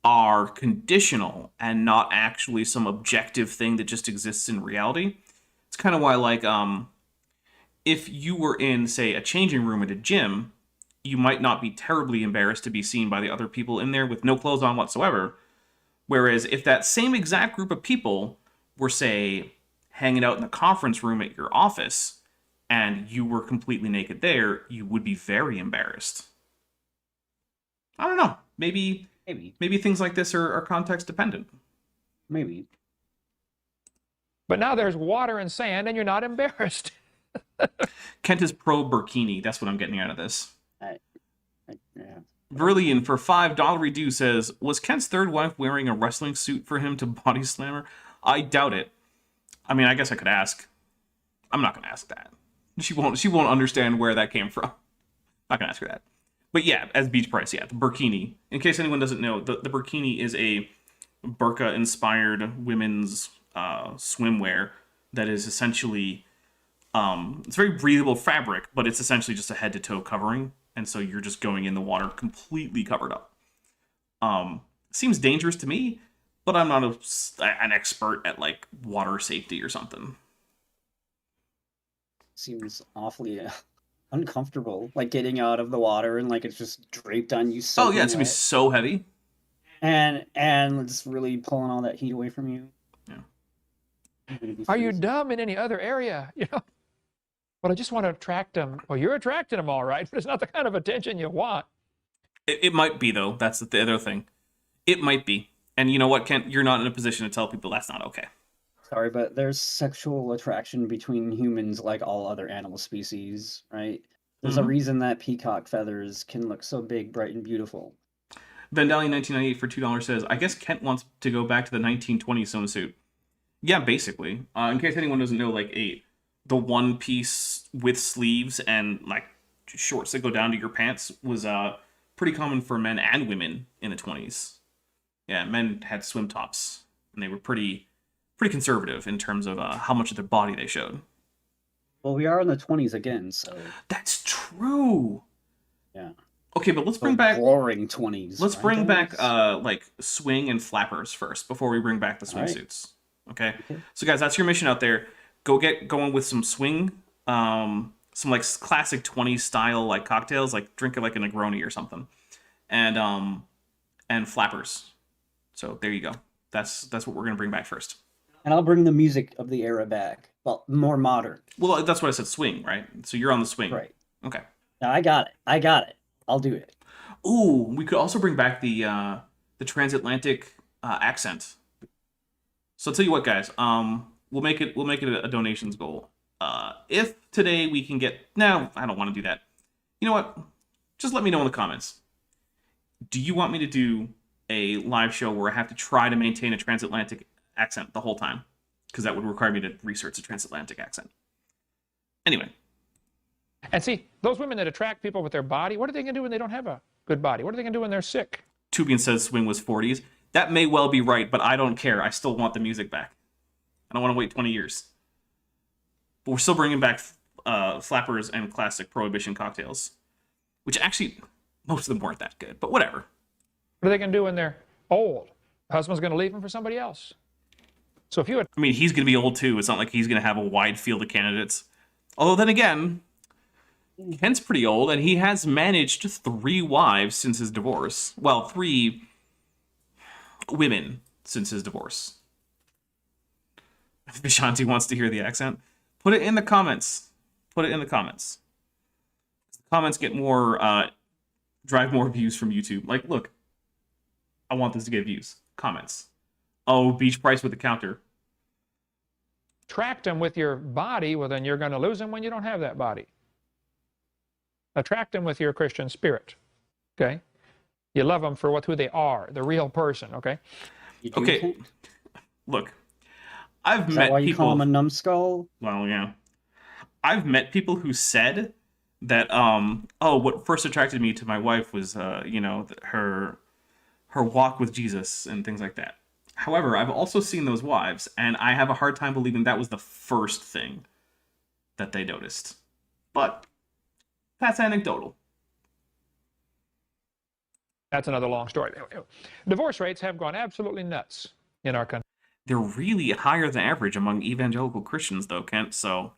are conditional and not actually some objective thing that just exists in reality. It's kind of why, like, if you were in, say, a changing room at a gym, you might not be terribly embarrassed to be seen by the other people in there with no clothes on whatsoever. Whereas if that same exact group of people were, say, hanging out in the conference room at your office, and you were completely naked there, you would be very embarrassed. I don't know. Maybe things like this are context dependent. Maybe. But now there's water and sand, and you're not embarrassed. Kent is pro burkini. That's what I'm getting out of this. Yeah. Verlian for $5 redo says, was Kent's third wife wearing a wrestling suit for him to body slam her? I doubt it. I mean, I guess I could ask. I'm not going to ask that. She won't understand where that came from. Not going to ask her that. But yeah, as Beach Price, yeah, the burkini. In case anyone doesn't know, the burkini is a burqa-inspired women's swimwear that is essentially, it's very breathable fabric, but it's essentially just a head-to-toe covering. And so you're just going in the water completely covered up. Seems dangerous to me, but I'm not an expert at like water safety or something. Seems awfully uncomfortable, like getting out of the water and like it's just draped on you. Oh yeah, it's gonna be so heavy. And it's really pulling all that heat away from you. Yeah. Are you dumb in any other area? You know. Well, I just want to attract them. Well, you're attracting them all right, but it's not the kind of attention you want. It might be, though. That's the other thing. It might be. And you know what, Kent? You're not in a position to tell people that's not okay. Sorry, but there's sexual attraction between humans like all other animal species, right? There's a reason that peacock feathers can look so big, bright, and beautiful. Vandali 1998 for $2 says, I guess Kent wants to go back to the 1920s swimsuit. Yeah, basically. In case anyone doesn't know, like, the one piece with sleeves and like shorts that go down to your pants was pretty common for men and women in the 20s. Yeah, men had swim tops, and they were pretty conservative in terms of how much of their body they showed. Well, we are in the 20s again, so that's true. Yeah. Okay, but let's bring back roaring 20s. Let's bring back like swing and flappers first before we bring back the swimsuits. Right. Okay. So guys, that's your mission out there. Go get going with some swing, some like classic 20s style like cocktails, like drink it like a Negroni or something, and flappers. So there you go. That's what we're gonna bring back first. And I'll bring the music of the era back, well, more modern. Well, that's what I said, swing, right? So you're on the swing, right? Okay. Now I got it. I'll do it. Ooh, we could also bring back the transatlantic accent. So I'll tell you what, guys. We'll make it a donations goal. If today we can get... No, I don't want to do that. You know what? Just let me know in the comments. Do you want me to do a live show where I have to try to maintain a transatlantic accent the whole time? Because that would require me to research a transatlantic accent. Anyway. And see, those women that attract people with their body, what are they going to do when they don't have a good body? What are they going to do when they're sick? Tubian says swing was 40s. That may well be right, but I don't care. I still want the music back. I don't want to wait 20 years. But we're still bringing back flappers and classic Prohibition cocktails. Which actually, most of them weren't that good, but whatever. What are they going to do when they're old? The husband's going to leave them for somebody else. So if you... I mean, he's going to be old too. It's not like he's going to have a wide field of candidates. Although then again, Kent's pretty old, and he has managed 3 wives since his divorce. Well, 3 women since his divorce. If Vishanti wants to hear the accent, put it in the comments. Put it in the comments. The comments get more, drive more views from YouTube. Like, look, I want this to get views. Comments. Oh, Beach Price with the counter. Attract them with your body, well, then you're going to lose them when you don't have that body. Attract them with your Christian spirit. Okay? You love them for who they are, the real person, okay? Okay. Look, I've Is met that why you people... call them a numbskull? Well, yeah. I've met people who said that, oh, what first attracted me to my wife was, you know, her walk with Jesus and things like that. However, I've also seen those wives, and I have a hard time believing that was the first thing that they noticed. But that's anecdotal. That's another long story. Divorce rates have gone absolutely nuts in our country. They're really higher than average among evangelical Christians, though, Kent, so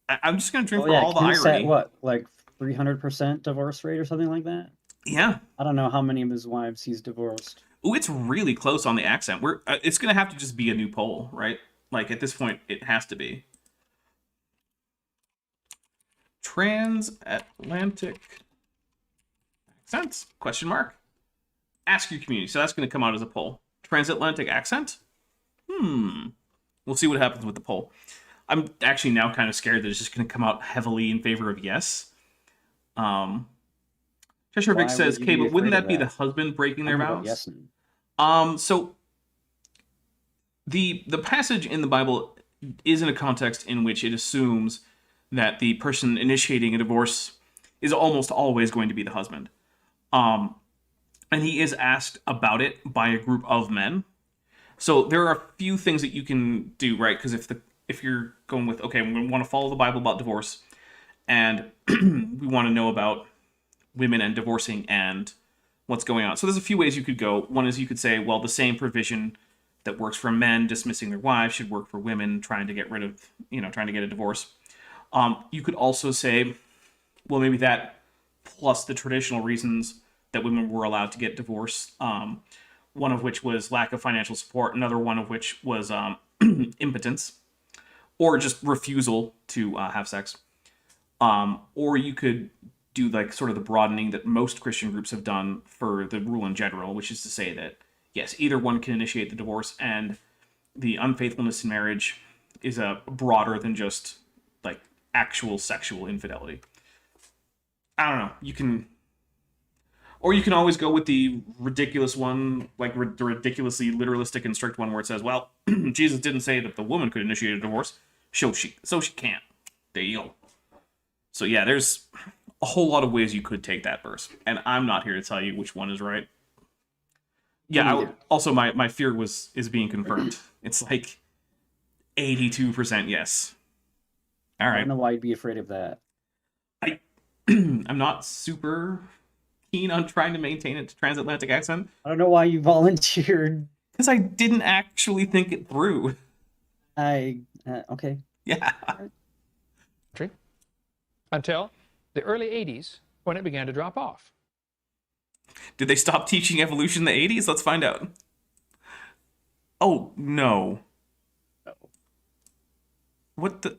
I'm just going to drink for all the Kent's irony. At what, like 300% divorce rate or something like that? Yeah. I don't know how many of his wives he's divorced. Ooh, it's really close on the accent. It's going to have to just be a new poll, right? Like, at this point, it has to be. transatlantic accent? Question mark. Ask your community. So that's going to come out as a poll. Transatlantic accent? We'll see what happens with the poll. I'm actually now kind of scared that it's just going to come out heavily in favor of yes. Cheshire Vic says, "Okay, but wouldn't that be the husband breaking their vows?" Yes. So the passage in the Bible is in a context in which it assumes that the person initiating a divorce is almost always going to be the husband. And he is asked about it by a group of men. So there are a few things that you can do, right? Because if you're going with, okay, we want to follow the Bible about divorce, and we want to know about women and divorcing and what's going on. So there's a few ways you could go. One is you could say, well, the same provision that works for men dismissing their wives should work for women trying to get rid of, trying to get a divorce. You could also say, well, maybe that plus the traditional reasons that women were allowed to get divorced, one of which was lack of financial support, another one of which was impotence, or just refusal to have sex. Or you could do like sort of the broadening that most Christian groups have done for the rule in general, which is to say that, yes, either one can initiate the divorce, and the unfaithfulness in marriage is broader than just like actual sexual infidelity. I don't know. You can always go with the ridiculous one, like the ridiculously literalistic and strict one where it says, well, Jesus didn't say that the woman could initiate a divorce, so she can't. There you go. So yeah, there's a whole lot of ways you could take that verse, and I'm not here to tell you which one is right. Yeah, also my fear is being confirmed. It's like 82% yes. All right. I don't know why you'd be afraid of that. I'm not super keen on trying to maintain a transatlantic accent. I don't know why you volunteered. Because I didn't actually think it through. Okay. Yeah. Until the early 80s, when it began to drop off. Did they stop teaching evolution in the 80s? Let's find out. Oh, no. What the...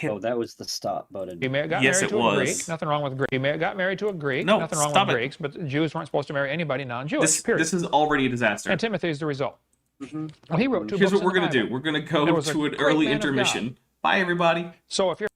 Oh, that was the stop button. He may have got Yes, married it to a was. Greek. Nothing wrong with Greek. He may have got married to a Greek. No, nothing wrong stop with it. Greeks, but Jews weren't supposed to marry anybody non-Jewish, period. This is already a disaster. And Timothy is the result. Well, he wrote two Here's books what we're in the going to do. Bible. We're going to There go was a to an great early man of God. intermission. Bye, everybody. So if you're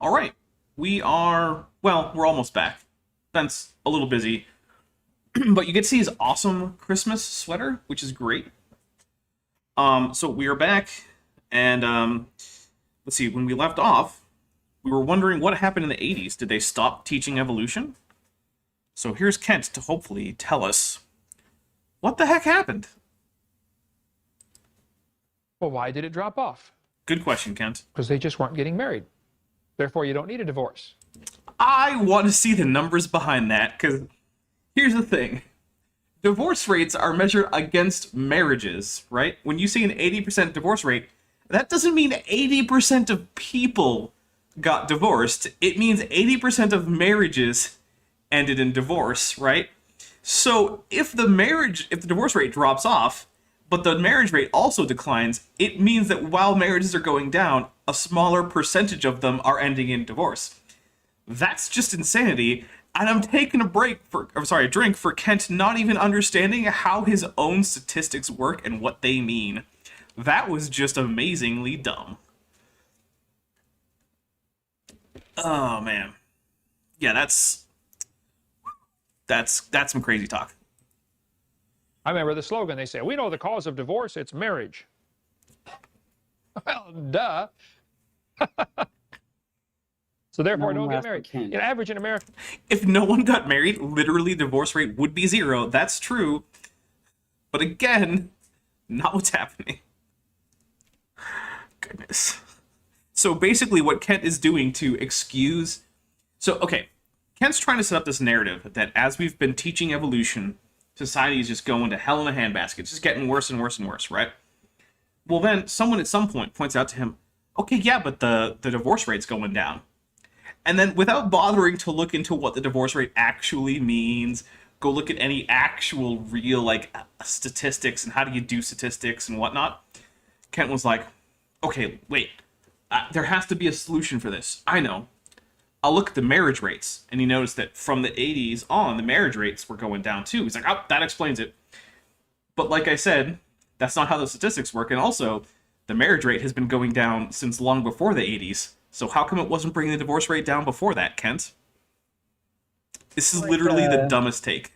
All right. We are, well, we're almost back. Ben's a little busy. But you get to see his awesome Christmas sweater, which is great. So we are back, and let's see, when we left off, we were wondering what happened in the 80s. Did they stop teaching evolution? So here's Kent to hopefully tell us what the heck happened. Well, why did it drop off? Good question, Kent. Because they just weren't getting married. Therefore, you don't need a divorce. I want to see the numbers behind that, because here's the thing. Divorce rates are measured against marriages, right? When you see an 80% divorce rate, that doesn't mean 80% of people got divorced. It means 80% of marriages ended in divorce, right? So if the divorce rate drops off, but the marriage rate also declines, it means that while marriages are going down, a smaller percentage of them are ending in divorce. That's just insanity. And I'm taking a drink for Kent not even understanding how his own statistics work and what they mean. That was just amazingly dumb. Oh, man. Yeah, that's some crazy talk. I remember the slogan. They say, we know the cause of divorce, it's marriage. Well, duh. So therefore, don't get married. Average in America. If no one got married, literally divorce rate would be 0. That's true. But again, not what's happening. Goodness. So basically what Kent is doing to excuse... So, okay. Kent's trying to set up this narrative that as we've been teaching evolution, society is just going to hell in a handbasket. It's just getting worse and worse and worse, right? Well, then someone at some point points out to him, okay, yeah, but the divorce rate's going down. And then without bothering to look into what the divorce rate actually means, go look at any actual real, like, statistics and how do you do statistics and whatnot, Kent was like, okay, wait, there has to be a solution for this. I know. I'll look at the marriage rates. And he noticed that from the 80s on, the marriage rates were going down too. He's like, oh, that explains it. But like I said, that's not how the statistics work. And also, the marriage rate has been going down since long before the 80s. So how come it wasn't bringing the divorce rate down before that, Kent? This is literally the dumbest take.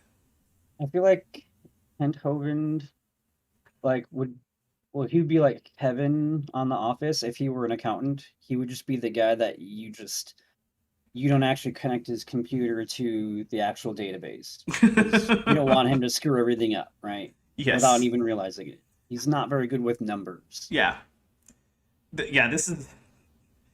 I feel like Kent Hovind, he would be like Kevin on The Office if he were an accountant. He would just be the guy that you don't actually connect his computer to the actual database. You don't want him to screw everything up, right? Yes. Without even realizing it. He's not very good with numbers. Yeah. Yeah, this is...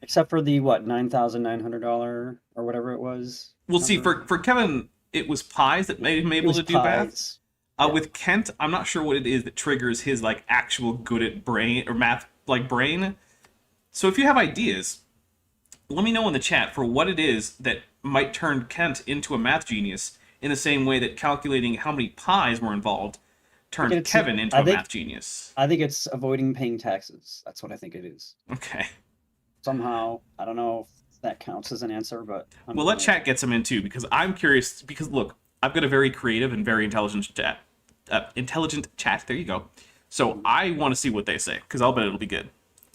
Except for the, $9,900 or whatever it was. We'll see, for Kevin, it was pies that made him able to do math. Yeah. With Kent, I'm not sure what it is that triggers his, actual good at brain, or math, brain. So if you have ideas, let me know in the chat for what it is that might turn Kent into a math genius in the same way that calculating how many pies were involved turned Kevin into a math genius. I think it's avoiding paying taxes. That's what I think it is. Okay. Somehow, I don't know if that counts as an answer, but... Well, let chat get some in too, because I'm curious, because look, I've got a very creative and very intelligent chat, there you go. So I want to see what they say, because I'll bet it'll be good.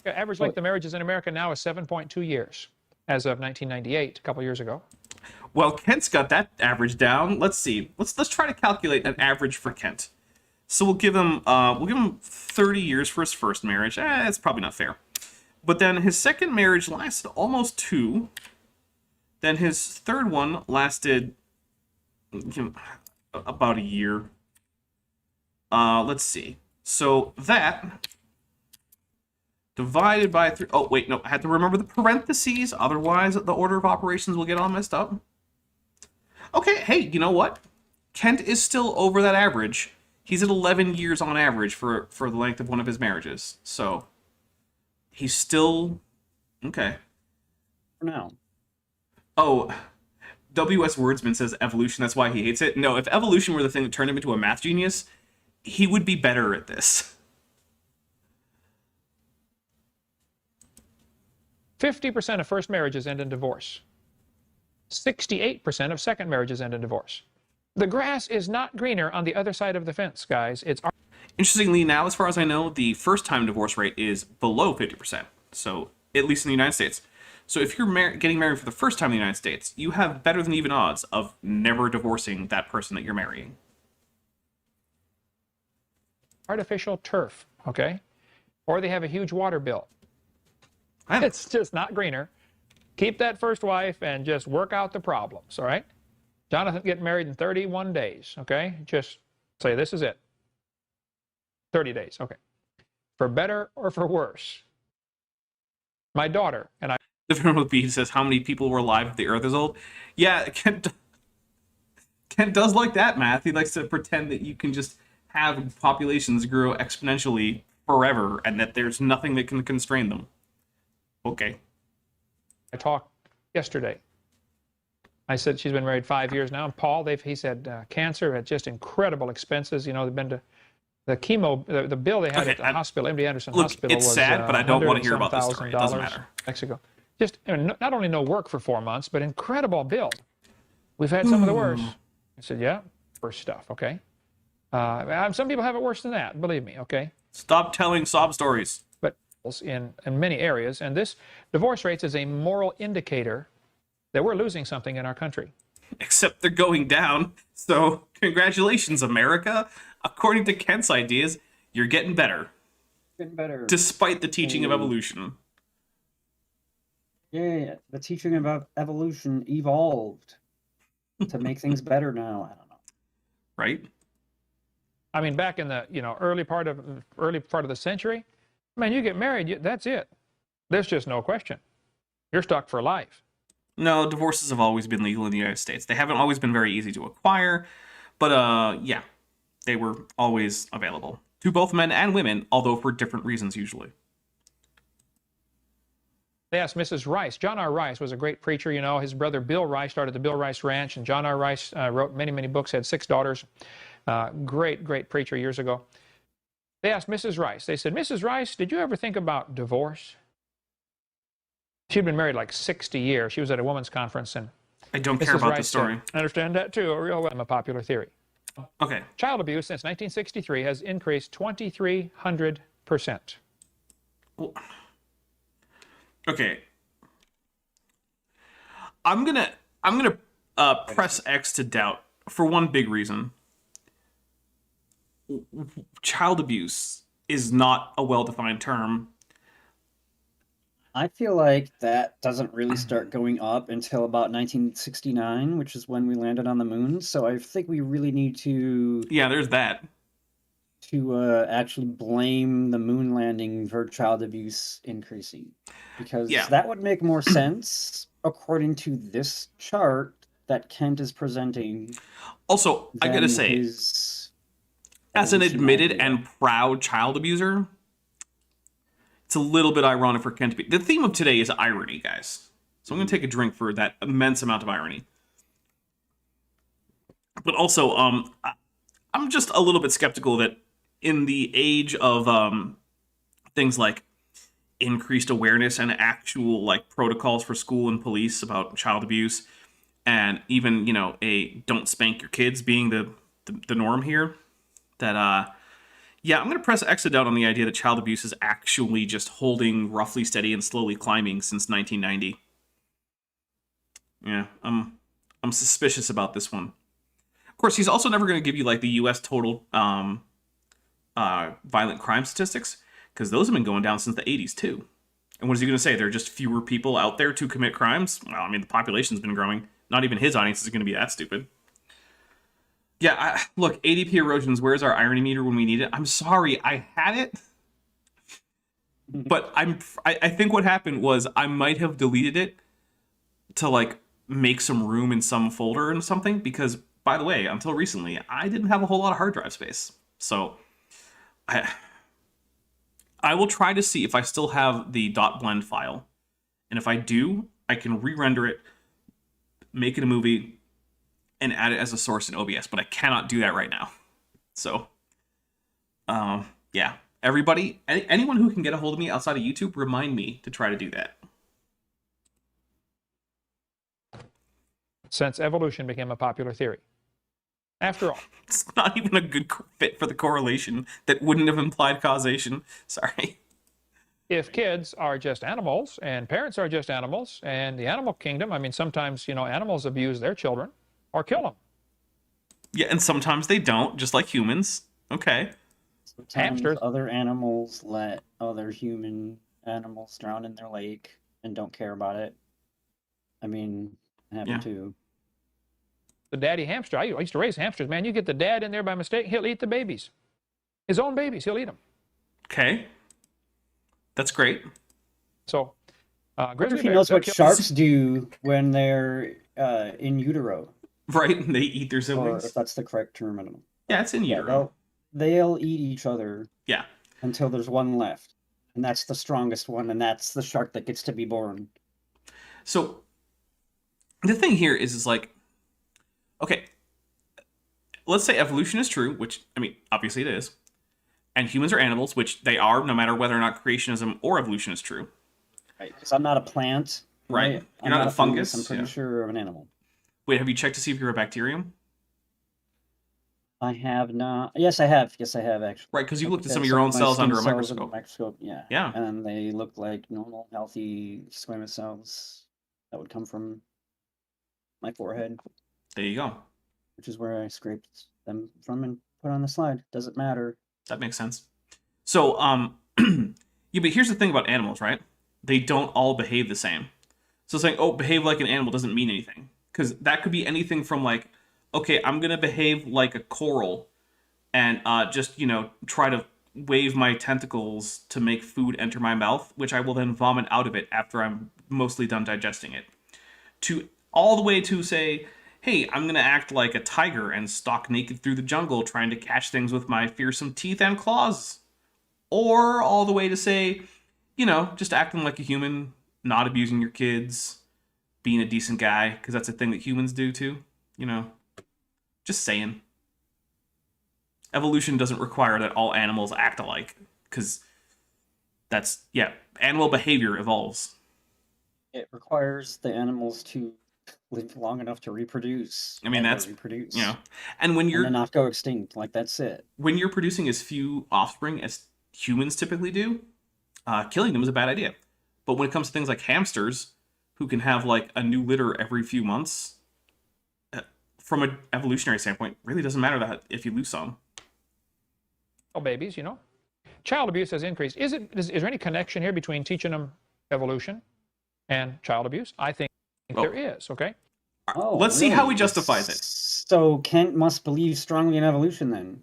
Average length of marriages in America now is 7.2 years, as of 1998, a couple years ago. Well, Kent's got that average down. Let's see. Let's try to calculate an average for Kent. So we'll give him 30 years for his first marriage. That's probably not fair. But then his second marriage lasted almost 2. Then his third one lasted about a year. Let's see. So that divided by 3. Oh, wait, no. I had to remember the parentheses. Otherwise, the order of operations will get all messed up. Okay, hey, you know what? Kent is still over that average. He's at 11 years on average for the length of one of his marriages. So... he's still... okay. For now. Oh, W.S. Wordsman says evolution, that's why he hates it. No, if evolution were the thing that turned him into a math genius, he would be better at this. 50% of first marriages end in divorce. 68% of second marriages end in divorce. The grass is not greener on the other side of the fence, guys. It's... Interestingly, now, as far as I know, the first-time divorce rate is below 50%. So, at least in the United States. So if you're getting married for the first time in the United States, you have better than even odds of never divorcing that person that you're marrying. Artificial turf, okay? Or they have a huge water bill. It's just not greener. Keep that first wife and just work out the problems, all right? Jonathan getting married in 31 days, okay? Just say, this is it. 30 days, okay. For better or for worse. My daughter and I... The film with B says, how many people were alive if the Earth is old? Yeah, Kent does like that math. He likes to pretend that you can just have populations grow exponentially forever and that there's nothing that can constrain them. Okay. I talked yesterday. I said she's been married 5 years now. And Paul, he said cancer had just incredible expenses. You know, they've been to the chemo, the bill they had at the hospital, MD Anderson Hospital, it's was sad, but I don't want to hear about this story. It doesn't matter. Mexico. Just not only no work for 4 months, but incredible bill. We've had some of the worst. I said, yeah, worse stuff, okay? Some people have it worse than that, believe me, okay? Stop telling sob stories. But in many areas, and this divorce rates is a moral indicator that we're losing something in our country. Except they're going down. So congratulations, America. According to Kent's ideas, you're getting better. Getting better. Despite the teaching of evolution. Yeah, the teaching about evolution evolved to make things better now. I don't know. Right? I mean, back in the early part of the century, man, you get married, that's it. There's just no question. You're stuck for life. No, divorces have always been legal in the United States. They haven't always been very easy to acquire, but yeah, they were always available to both men and women, although for different reasons usually. They asked Mrs. Rice. John R. Rice was a great preacher. You know, his brother Bill Rice started the Bill Rice Ranch, and John R. Rice wrote many, many books, had 6 daughters. Great, great preacher years ago. They asked Mrs. Rice. They said, Mrs. Rice, did you ever think about divorce? She'd been married like 60 years. She was at a women's conference, and I don't care about this story. I understand that too. A popular theory. Okay. Child abuse since 1963 has increased 2,300%. Well, okay. I'm gonna press X to doubt for one big reason. Child abuse is not a well-defined term. I feel like that doesn't really start going up until about 1969, which is when we landed on the moon. So I think we really need to... Yeah, there's that. To actually blame the moon landing for child abuse increasing. Because that would make more sense according to this chart that Kent is presenting. Also, I gotta say, as an admitted and proud child abuser, it's a little bit ironic for Kent to be... The theme of today is irony, guys. So I'm going to take a drink for that immense amount of irony. But also, I'm just a little bit skeptical that in the age of things like increased awareness and actual like protocols for school and police about child abuse, and even, a don't spank your kids being the norm here, that... Yeah, I'm going to press exit out on the idea that child abuse is actually just holding roughly steady and slowly climbing since 1990. Yeah, I'm suspicious about this one. Of course, he's also never going to give you like the U.S. total violent crime statistics, because those have been going down since the 80s too. And what is he going to say? There are just fewer people out there to commit crimes? Well, I mean, the population's been growing. Not even his audience is going to be that stupid. Yeah, look, ADP erosions, where's our irony meter when we need it? I'm sorry, I had it. But I think what happened was I might have deleted it to, like, make some room in some folder and something. Because, by the way, until recently, I didn't have a whole lot of hard drive space. So, I will try to see if I still have the .blend file. And if I do, I can re-render it, make it a movie, and add it as a source in OBS, but I cannot do that right now. So, yeah. Everybody, anyone who can get a hold of me outside of YouTube, remind me to try to do that. Since evolution became a popular theory. After all. It's not even a good fit for the correlation that wouldn't have implied causation. Sorry. if kids are just animals and parents are just animals, and the animal kingdom, I mean, sometimes, animals abuse their children or kill them. Yeah, and sometimes they don't, just like humans. Okay. Sometimes Hamsters. other animals let other human animals drown in their lake and don't care about it. I mean, it happened Yeah. too. The daddy hamster, I used to raise hamsters, man. You get the dad in there by mistake, he'll eat the babies. His own babies, he'll eat them. Okay. That's great. So, I wonder grizzly if he bears, knows they'll what kill- sharks do when they're in utero, Right? They eat their or siblings. if that's the correct term. I don't know. Yeah, it's in Yeah, utero. they'll eat each other Yeah. until there's one left, and that's the strongest one, and that's the shark that gets to be born. So the thing here is like, okay, let's say evolution is true, which, I mean, obviously it is, and humans are animals, which they are, no matter whether or not creationism or evolution is true. Right, because I'm not a plant. Right. Right? You're not a fungus, I'm pretty yeah. sure of an animal. Wait, have you checked to see if you're a bacterium? I have not. Yes, I have. Yes, I have actually. Right, because you looked at Looked some at of your own my cells skin under a cells in the microscope. microscope, yeah. Yeah. And they look like normal, healthy squamous cells that would come from my forehead, There you go. which is where I scraped them from and put on the slide. Doesn't matter. That makes sense. So, yeah, but here's the thing about animals, right? They don't all behave the same. So saying, oh, behave like an animal doesn't mean anything. Because that could be anything from like, okay, I'm going to behave like a coral and just, try to wave my tentacles to make food enter my mouth, which I will then vomit out of it after I'm mostly done digesting it. To all the way to say, hey, I'm going to act like a tiger and stalk naked through the jungle trying to catch things with my fearsome teeth and claws. Or all the way to say, just acting like a human, not abusing your kids, being a decent guy, because that's a thing that humans do too. Just saying. Evolution doesn't require that all animals act alike, because animal behavior evolves. It requires the animals to live long enough to reproduce. I mean, and that's, reproduce. And when And then not go extinct. Like, that's it. when you're producing as few offspring as humans typically do, killing them is a bad idea. But when it comes to things like hamsters, who can have like a new litter every few months, from an evolutionary standpoint, really doesn't matter that if you lose some. babies, Child abuse has increased. Is there any connection here between teaching them evolution and child abuse? I think there is, okay? Oh, Let's see how really? he justifies it. So Kent must believe strongly in evolution then.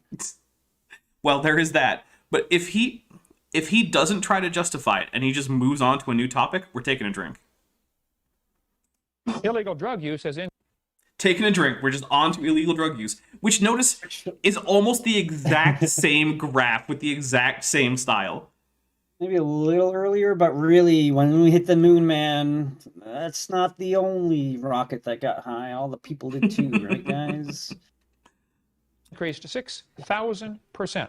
Well, there is that. But if he doesn't try to justify it and he just moves on to a new topic, we're taking a drink. Illegal drug use has increased. Taking a drink. We're just on to illegal drug use, which notice is almost the exact same graph with the exact same style. Maybe a little earlier, but really, when we hit the moon, man, that's not the only rocket that got high. All the people did too, right, guys? Increased to 6,000%.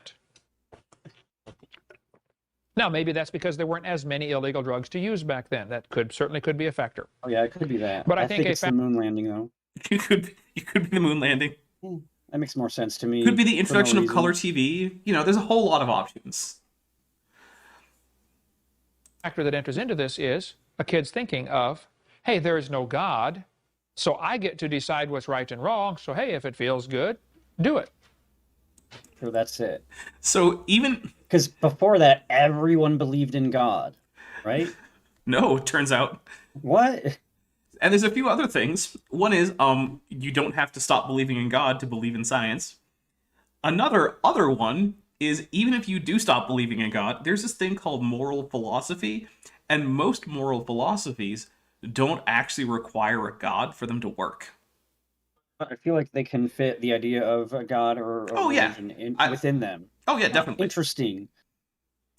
Now, maybe that's because there weren't as many illegal drugs to use back then. That certainly could be a factor. Oh yeah, it could be that. But I think it's the moon landing, though. You could be the moon landing. That makes more sense to me. Could be the introduction for no of color reason. TV. There's a whole lot of options. Factor that enters into this is a kid's thinking of, hey, there is no God, so I get to decide what's right and wrong, so hey, if it feels good, do it. So that's it. So even... Because before that, everyone believed in God, right? No, it turns out. What? And there's a few other things. One is, you don't have to stop believing in God to believe in science. Other one is, even if you do stop believing in God, there's this thing called moral philosophy, and most moral philosophies don't actually require a God for them to work. I feel like they can fit the idea of a God or a religion within them. Oh yeah, definitely. Interesting.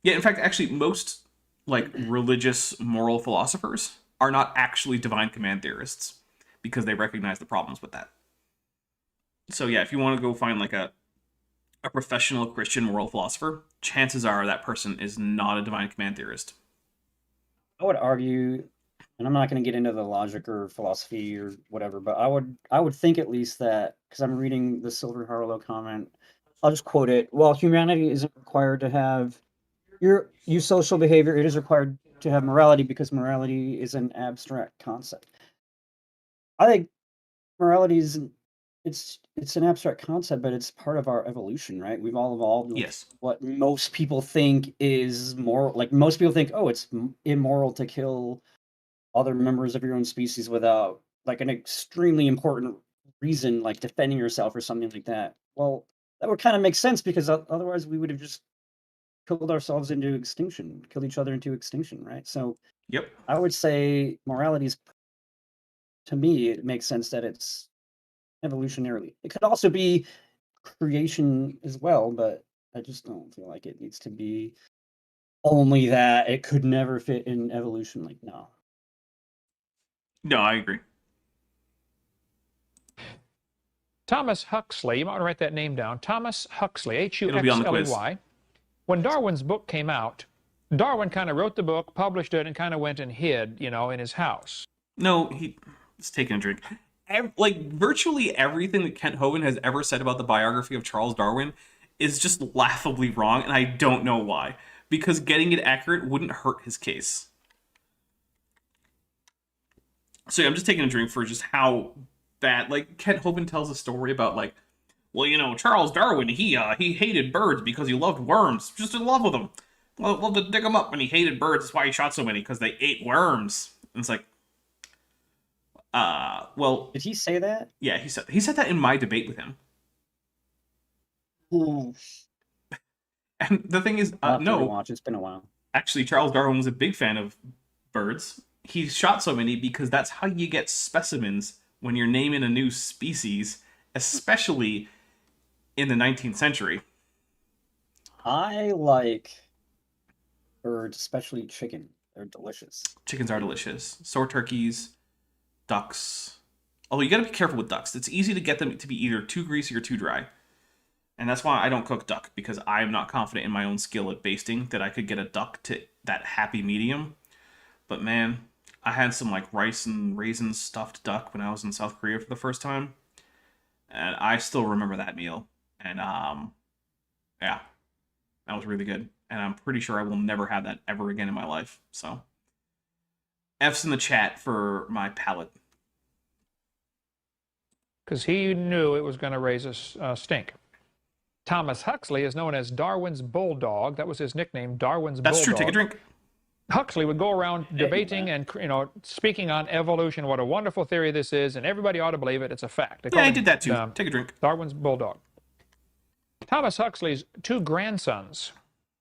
Yeah, in fact, actually, most religious moral philosophers are not actually divine command theorists because they recognize the problems with that. So yeah, if you want to go find a professional Christian moral philosopher, chances are that person is not a divine command theorist. I would argue, and I'm not going to get into the logic or philosophy or whatever, but I would think at least that, because I'm reading the Silver Harlow comment, I'll just quote it. While humanity isn't required to have you social behavior, it is required to have morality because morality is an abstract concept. I think morality is it's an abstract concept, but it's part of our evolution, right? We've all evolved with Yes. what most people think is moral. Like most people think, oh, it's immoral to kill other members of your own species without like an extremely important reason, like defending yourself or something like that. Well, that would kind of make sense because otherwise we would have just killed ourselves into extinction, killed each other into extinction, right? So Yep. I would say morality is, to me, it makes sense that it's evolutionarily. It could also be creation as well, but I just don't feel like it needs to be only that. It could never fit in evolution. Like, no. No, I agree. Thomas Huxley, you might want to write that name down. Thomas Huxley, It'll be on the quiz. Huxley. When Darwin's book came out, Darwin kind of wrote the book, published it, and kind of went and hid, in his house. No, he's taking a drink. Like, virtually everything that Kent Hovind has ever said about the biography of Charles Darwin is just laughably wrong, and I don't know why. Because getting it accurate wouldn't hurt his case. So yeah, I'm just taking a drink for just how bad, like, Kent Hovind tells a story about, like, well, Charles Darwin, he hated birds because he loved worms. Just in love with them. Loved to dig them up, and he hated birds. That's why he shot so many, because they ate worms. And it's like, well, Did he say that? yeah, he said that in my debate with him. Hmm. And the thing is, I'll have to no, rewatch. It's been a while. actually, Charles Darwin was a big fan of birds. He shot so many because that's how you get specimens when you're naming a new species, especially in the 19th century. I like birds, especially chicken. They're delicious. Chickens are delicious. So turkeys, ducks. Although you gotta be careful with ducks. It's easy to get them to be either too greasy or too dry. And that's why I don't cook duck, because I'm not confident in my own skill at basting that I could get a duck to that happy medium. But man, I had some like rice and raisin stuffed duck when I was in South Korea for the first time. And I still remember that meal. And yeah, that was really good. And I'm pretty sure I will never have that ever again in my life. So F's in the chat for my palate. Because he knew it was going to raise a stink. Thomas Huxley is known as Darwin's Bulldog. That was his nickname, Darwin's Bulldog. That's true. Take a drink. Huxley would go around debating and speaking on evolution, what a wonderful theory this is, and everybody ought to believe it. It's a fact. Yeah, I did that too. Take a drink. Darwin's Bulldog. Thomas Huxley's two grandsons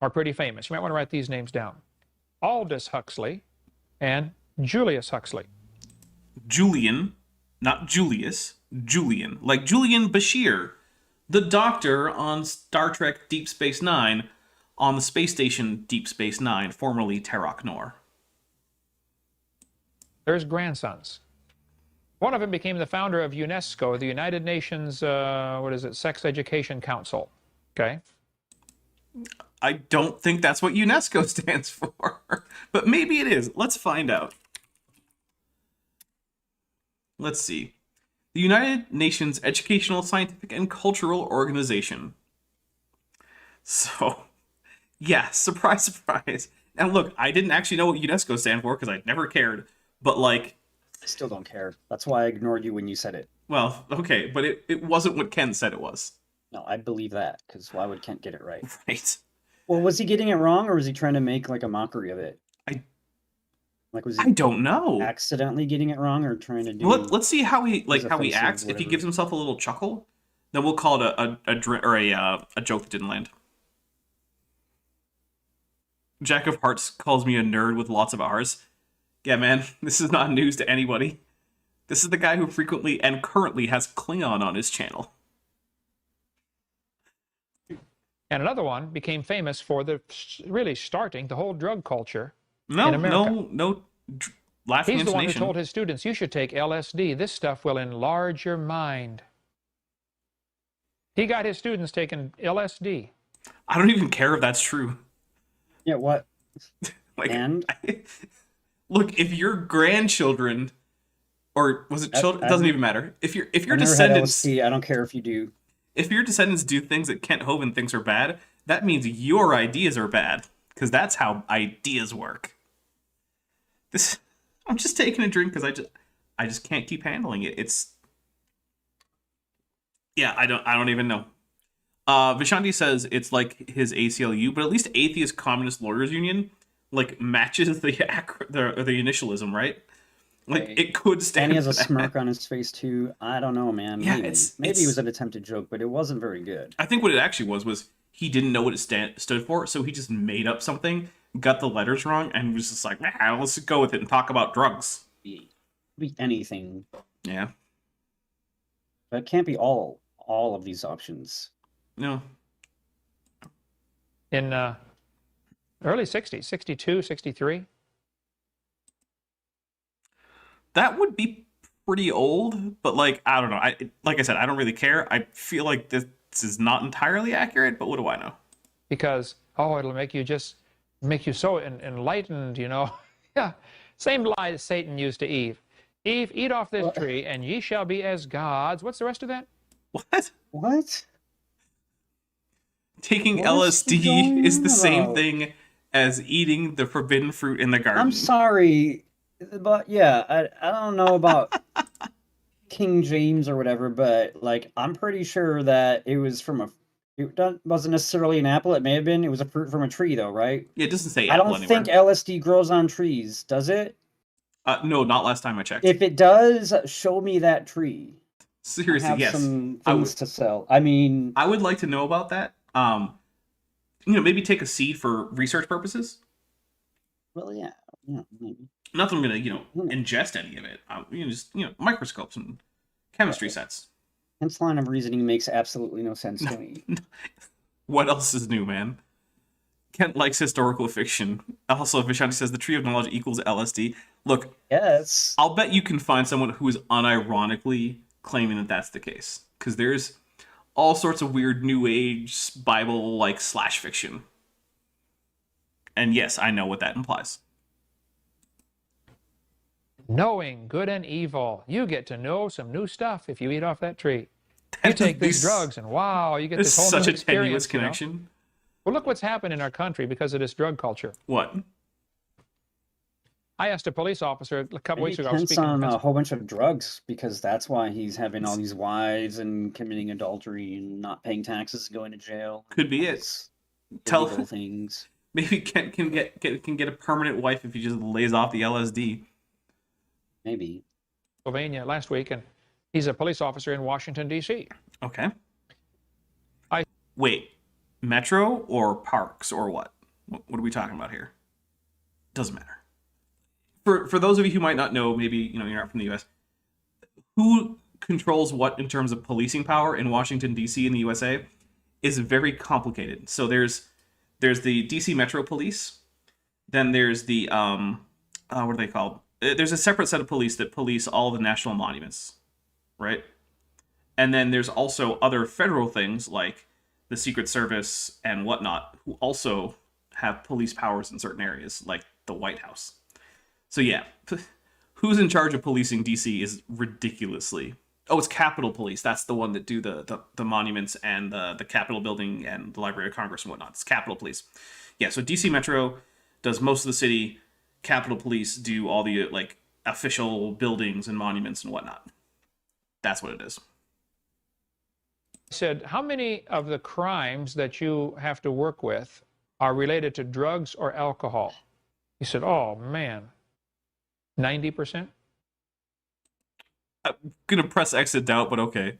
are pretty famous. You might want to write these names down. Aldous Huxley and Julius Huxley. Julian, not Julius. Julian. Like Julian Bashir, the doctor on Star Trek Deep Space Nine, on the space station Deep Space Nine, formerly Terok Nor. There's grandsons. One of them became the founder of UNESCO, the United Nations, Sex Education Council. Okay? I don't think that's what UNESCO stands for, but maybe it is. Let's find out. Let's see. The United Nations Educational, Scientific, and Cultural Organization. So, yeah, surprise, surprise. And look, I didn't actually know what UNESCO stand for because I'd never cared, but like... I still don't care. That's why I ignored you when you said it. Well, okay, but it wasn't what Ken said it was. No, I believe that, because why would Kent get it right? Right. Well, was he getting it wrong, or was he trying to make like a mockery of it? Was he I don't know. accidentally getting it wrong, or trying to do? Let's see how he As acts. offensive, If he whatever. gives himself a little chuckle, then we'll call it a joke that didn't land. Jack of Hearts calls me a nerd with lots of R's. Yeah, man, this is not news to anybody. This is the guy who frequently and currently has Klingon on his channel. And another one became famous for really starting the whole drug culture in No America. laughing He's the one who intonation. told his students, you should take LSD. This stuff will enlarge your mind. He got his students taking LSD. I don't even care if that's true. Yeah, what? Like, And? look, if your grandchildren, or was it children? It doesn't even matter. If your I never had descendants, LSD. I don't care if you do. if your descendants do things that Kent Hovind thinks are bad, that means your ideas are bad. because that's how ideas work. I'm just taking a drink because I just can't keep handling it. I don't even know. Vishanti says it's like his ACLU, but at least Atheist Communist Lawyers Union like matches the initialism, right? Like it could stand. And he has for a that. smirk on his face too. I don't know, man. Yeah, maybe it was an attempted joke, but it wasn't very good. I think what it actually was he didn't know what it stood for, so he just made up something, got the letters wrong, and was just like, let's go with it and talk about drugs. Be anything. Yeah. But it can't be all of these options. No. In early 60s, 62, 63. That would be pretty old, but like I don't know. Like I said, I don't really care. I feel like this is not entirely accurate, but what do I know? Because it'll make you so enlightened, you know. Yeah, same lie that Satan used to Eve. Eve, eat off this tree, and ye shall be as gods. What's the rest of that? What? Taking LSD is the same thing as eating the forbidden fruit in the garden. I'm sorry, but yeah, I don't know about King James or whatever, but like I'm pretty sure that it was from wasn't necessarily an apple. It may have been. It was a fruit from a tree, though, right? Yeah, it doesn't say I apple don't anywhere. think LSD grows on trees, does it? No, not last time I checked. If it does, show me that tree. Seriously, I have yes. some things to sell. I mean, I would like to know about that. Maybe take a seed for research purposes. well, yeah, maybe. Not that I'm gonna, ingest any of it. Just microscopes and chemistry sets. Hence line of reasoning makes absolutely no sense to me. What else is new, man? Kent likes historical fiction. Also, Vishanti says the tree of knowledge equals LSD. Look, Yes. I'll bet you can find someone who is unironically claiming that that's the case. Because there's all sorts of weird New Age Bible-like slash fiction. And yes, I know what that implies. Knowing good and evil. You get to know some new stuff if you eat off that tree. You take these drugs and wow, you get this whole such new a tenuous experience. connection. Well, look what's happened in our country because of this drug culture. What? I asked a police officer a couple weeks ago. Depends on a whole bunch of drugs because that's why he's having all these wives and committing adultery and not paying taxes and going to jail. Could be it. Tell things. Maybe Kent can get a permanent wife if he just lays off the LSD. Maybe. Pennsylvania last week, and he's a police officer in Washington, D.C. Okay. Wait, Metro or Parks or what? What are we talking about here? Doesn't matter. For those of you who might not know, maybe you're not from the U.S. Who controls what in terms of policing power in Washington D.C. in the USA is very complicated. So there's the D.C. Metro Police, then there's the what are they called? There's a separate set of police that police all the national monuments, right? And then there's also other federal things like the Secret Service and whatnot, who also have police powers in certain areas, like the White House. So yeah, who's in charge of policing DC is ridiculously... Oh, it's Capitol Police. That's the one that do the monuments and the Capitol building and the Library of Congress and whatnot. It's Capitol Police. Yeah, so DC Metro does most of the city. Capitol Police do all the official buildings and monuments and whatnot. That's what it is. Said, how many of the crimes that you have to work with are related to drugs or alcohol? He said, oh, man, 90%? I'm going to press exit doubt, but okay.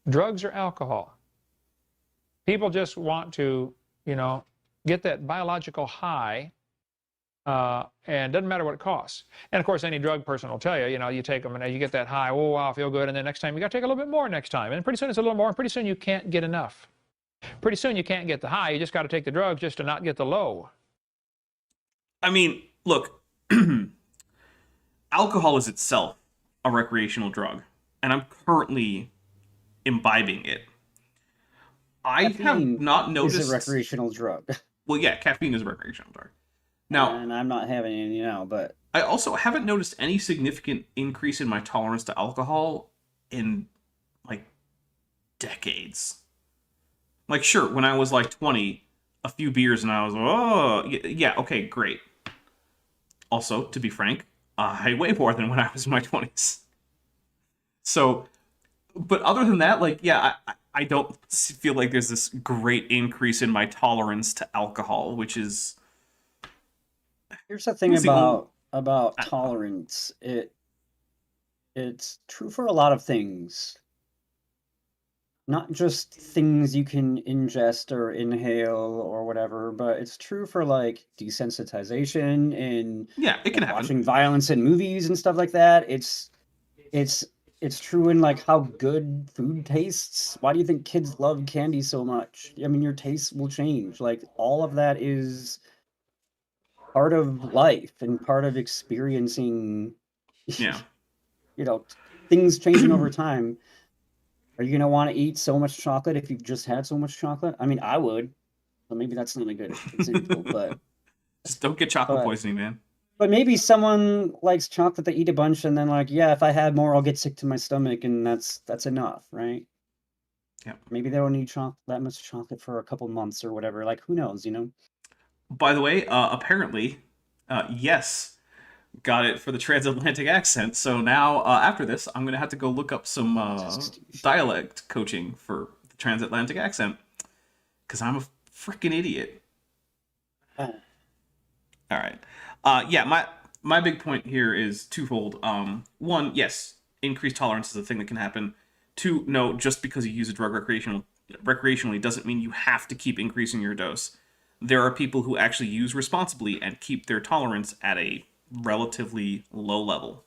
Drugs or alcohol. People just want to, get that biological high, and doesn't matter what it costs. And of course, any drug person will tell you, you take them and you get that high, oh, wow, I feel good, and then next time you got to take a little bit more next time. And pretty soon it's a little more, and pretty soon you can't get enough. Pretty soon you can't get the high, you just got to take the drugs just to not get the low. I mean, look, alcohol is itself a recreational drug, and I'm currently imbibing it. I have not noticed... It's a recreational drug. Well, yeah, caffeine is a recreational drug. Now, and I'm not having any now, but... I also haven't noticed any significant increase in my tolerance to alcohol in, decades. Like, sure, when I was like 20, a few beers and I was, oh, yeah, okay, great. Also, to be frank, I weigh more than when I was in my 20s. So, but other than that, like, yeah, I don't feel like there's this great increase in my tolerance to alcohol, which is... Here's the thing about tolerance. It's true for a lot of things. Not just things you can ingest or inhale or whatever, but it's true for like desensitization and Yeah, it can happen. watching violence in movies and stuff like that. It's true in like how good food tastes. Why do you think kids love candy so much? I mean, your tastes will change. Like all of that is part of life and part of experiencing, Yeah. Things changing over time. Are you gonna want to eat so much chocolate if you've just had so much chocolate? I mean, I would. But maybe that's not a good example. But Just don't get chocolate poisoning, man. But maybe someone likes chocolate, they eat a bunch, and then like, yeah, if I had more, I'll get sick to my stomach, and that's enough, right? Yeah. Maybe they don't need that much chocolate for a couple months or whatever. Like, who knows, By the way, apparently, yes, got it for the transatlantic accent. So now, after this, I'm going to have to go look up some dialect coaching for the transatlantic accent. Because I'm a freaking idiot. All right. Yeah, my big point here is twofold. One, yes, increased tolerance is a thing that can happen. Two, no, just because you use a drug recreationally doesn't mean you have to keep increasing your dose. There are people who actually use responsibly and keep their tolerance at a relatively low level.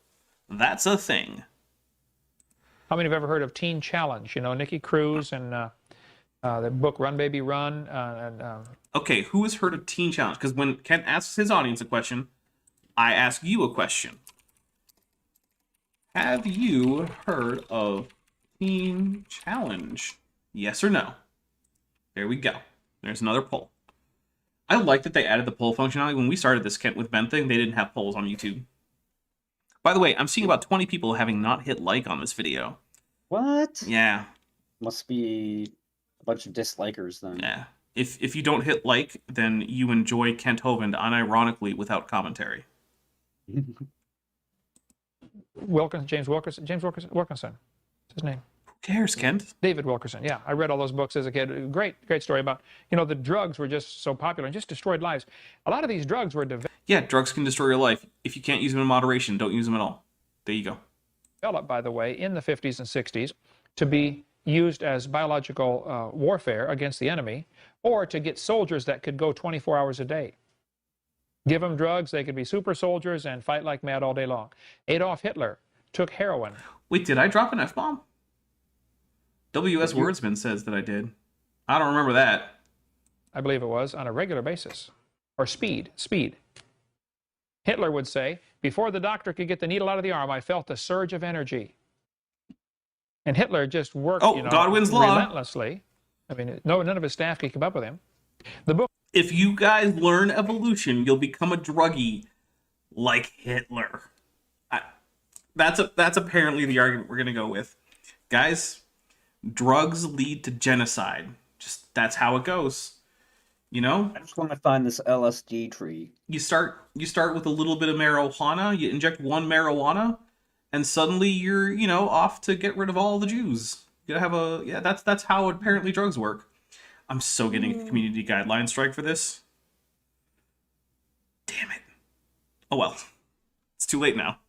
That's a thing. How many have ever heard of Teen Challenge? Nikki Cruz and the book Run Baby Run. Okay, who has heard of Teen Challenge? Because when Kent asks his audience a question, I ask you a question. Have you heard of Teen Challenge? Yes or no? There we go. There's another poll. I like that they added the poll functionality. When we started this Kent with Ben thing, they didn't have polls on YouTube. By the way, I'm seeing about 20 people having not hit like on this video. What? Yeah. Must be a bunch of dislikers then. Yeah. If you don't hit like, then you enjoy Kent Hovind unironically without commentary. James Wilkerson. Wilkinson. What's his name? Who cares, Kent? David Wilkerson. Yeah, I read all those books as a kid. Great story about, the drugs were just so popular and just destroyed lives. A lot of these drugs were Yeah, drugs can destroy your life. If you can't use them in moderation, don't use them at all. There you go. Developed, by the way, in the 50s and 60s to be used as biological warfare against the enemy, or to get soldiers that could go 24 hours a day. Give them drugs, they could be super soldiers and fight like mad all day long. Adolf Hitler took heroin. Wait, did I drop an F-bomb? W.S. Wordsman says that I did. I don't remember that. I believe it was, on a regular basis. Or speed. Hitler would say, before the doctor could get the needle out of the arm, I felt a surge of energy. And Hitler just worked, Godwin's law. Relentlessly. I mean, none of his staff could keep up with him. The book. If you guys learn evolution, you'll become a druggie like Hitler. That's apparently the argument we're going to go with. Guys, drugs lead to genocide. Just that's how it goes. I just want to find this LSD tree. You start with a little bit of marijuana, you inject one marijuana, and suddenly you're, off to get rid of all the Jews. You gotta have that's how apparently drugs work. I'm so getting a community guideline strike for this. Damn it. Oh well. It's too late now.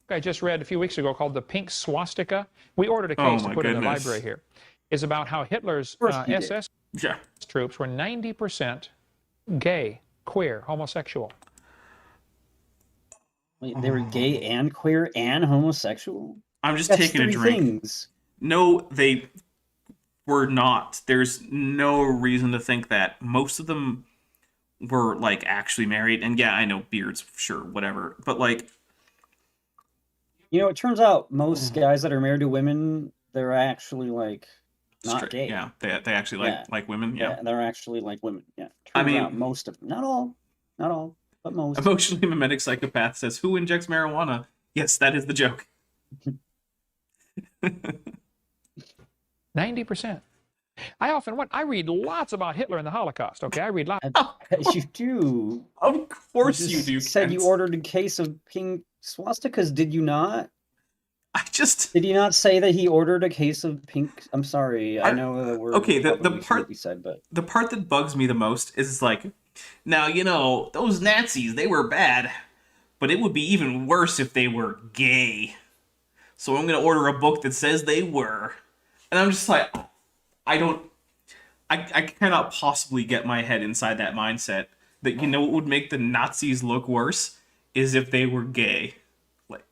I just read a few weeks ago called The Pink Swastika. We ordered a case to put in the library here. Is about how Hitler's SS troops were 90% gay, queer, homosexual. Wait, they were gay and queer and homosexual? I'm just taking a drink. Things. No, they were not. There's no reason to think that. Most of them were, actually married. And yeah, I know beards, sure, whatever. But, it turns out most guys that are married to women, they're actually, not gay. Yeah, they actually like women. Yeah, they're actually like women. Yeah, turns out most of them. Not all, but most. Emotionally mimetic psychopath says, "Who injects marijuana?" Yes, that is the joke. 90%. I read lots about Hitler and the Holocaust. Okay, I read lots. You do. Of course you just do, said you Kent. ordered a case of pink swastikas, did you not? I just... Did he not say that he ordered a case of pink? I'm sorry, I know the word okay, the probably part shouldn't be said, but the part that bugs me the most is like, now, you know, those Nazis, they were bad, but it would be even worse if they were gay. So I'm going to order a book that says they were. And I'm just like, I cannot possibly get my head inside that mindset that, you know, what would make the Nazis look worse is if they were gay. Like,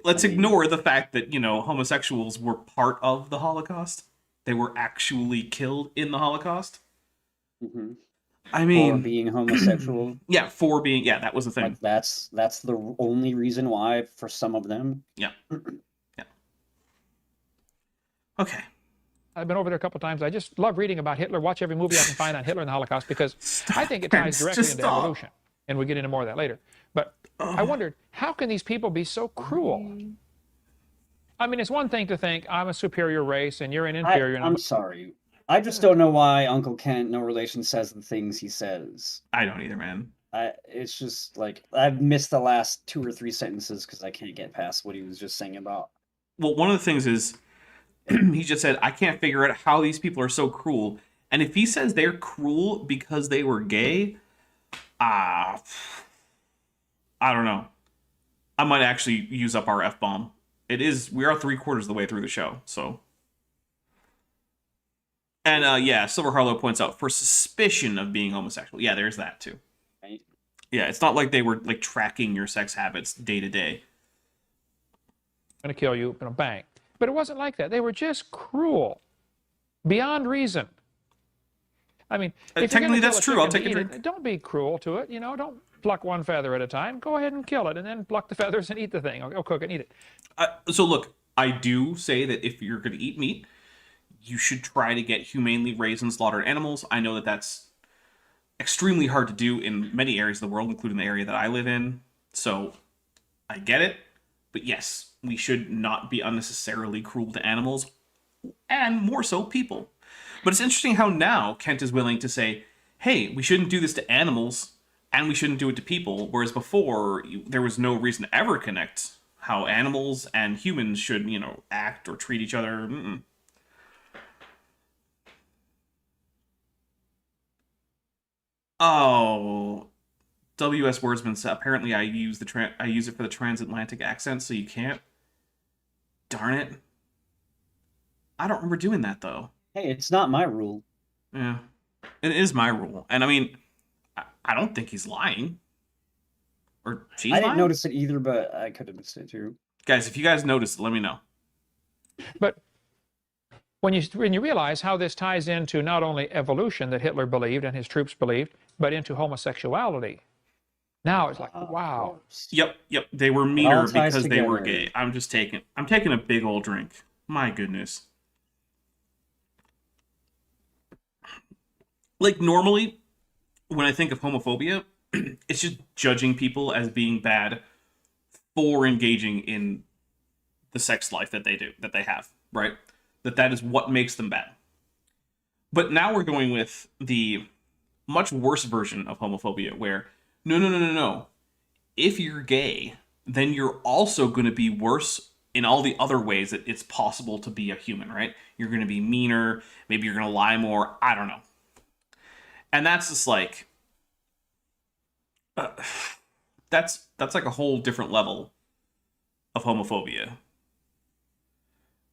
let's ignore the fact that, you know, homosexuals were part of the Holocaust. They were actually killed in the Holocaust. mm-hmm. I mean, For being homosexual. yeah, that was the thing. Like that's the only reason why for some of them. Yeah. Yeah. Okay. I've been over there a couple times. I just love reading about Hitler. Watch every movie I can find on Hitler and the Holocaust because I think it ties directly into evolution. And we'll get into more of that later. But I wondered, how can these people be so cruel? I mean, it's one thing to think, I'm a superior race and you're an inferior. I'm sorry. I just don't know why Uncle Kent, no relation, says the things he says. I don't either, man. It's just like, I've missed the last 2 or 3 sentences because I can't get past what he was just saying about. Well, one of the things is, he just said, I can't figure out how these people are so cruel. And if he says they're cruel because they were gay, I don't know. I might actually use up our F-bomb. We are 3/4 of the way through the show, so. And yeah, Silver Harlow points out, for suspicion of being homosexual. Yeah, there's that too. Right? Yeah, it's not like they were like tracking your sex habits day to day. I'm going to kill you, bang. But it wasn't like that. They were just cruel, beyond reason. I mean, if technically that's true. I'll take a drink. Don't be cruel to it. You know, don't pluck one feather at a time. Go ahead and kill it, and then pluck the feathers and eat the thing. Or cook it and eat it. So look, I do say that if you're going to eat meat, you should try to get humanely raised and slaughtered animals. I know that that's extremely hard to do in many areas of the world, including the area that I live in. So I get it. But yes, we should not be unnecessarily cruel to animals, and more so people. But it's interesting how now Kent is willing to say, hey, we shouldn't do this to animals, and we shouldn't do it to people, whereas before, there was no reason to ever connect how animals and humans should, you know, act or treat each other. Oh, W.S. Wordsman said, apparently I use it for the transatlantic accent, so you can't. Darn it. I don't remember doing that, though. Hey, it's not my rule. Yeah. It is my rule. And I mean, I don't think he's lying. Or she's lying. I didn't notice it either, but I could have missed it too. Guys, if you guys noticed, let me know. But when you realize how this ties into not only evolution that Hitler believed and his troops believed, but into homosexuality. Now it's like, wow. Yep. They were meaner because they were together. gay. I'm taking a big old drink. My goodness. Like, normally, when I think of homophobia, it's just judging people as being bad for engaging in the sex life that they have, right? That is what makes them bad. But now we're going with the much worse version of homophobia, where, no. If you're gay, then you're also going to be worse in all the other ways that it's possible to be a human, right? You're going to be meaner, maybe you're going to lie more, I don't know. And that's just like, that's like a whole different level of homophobia.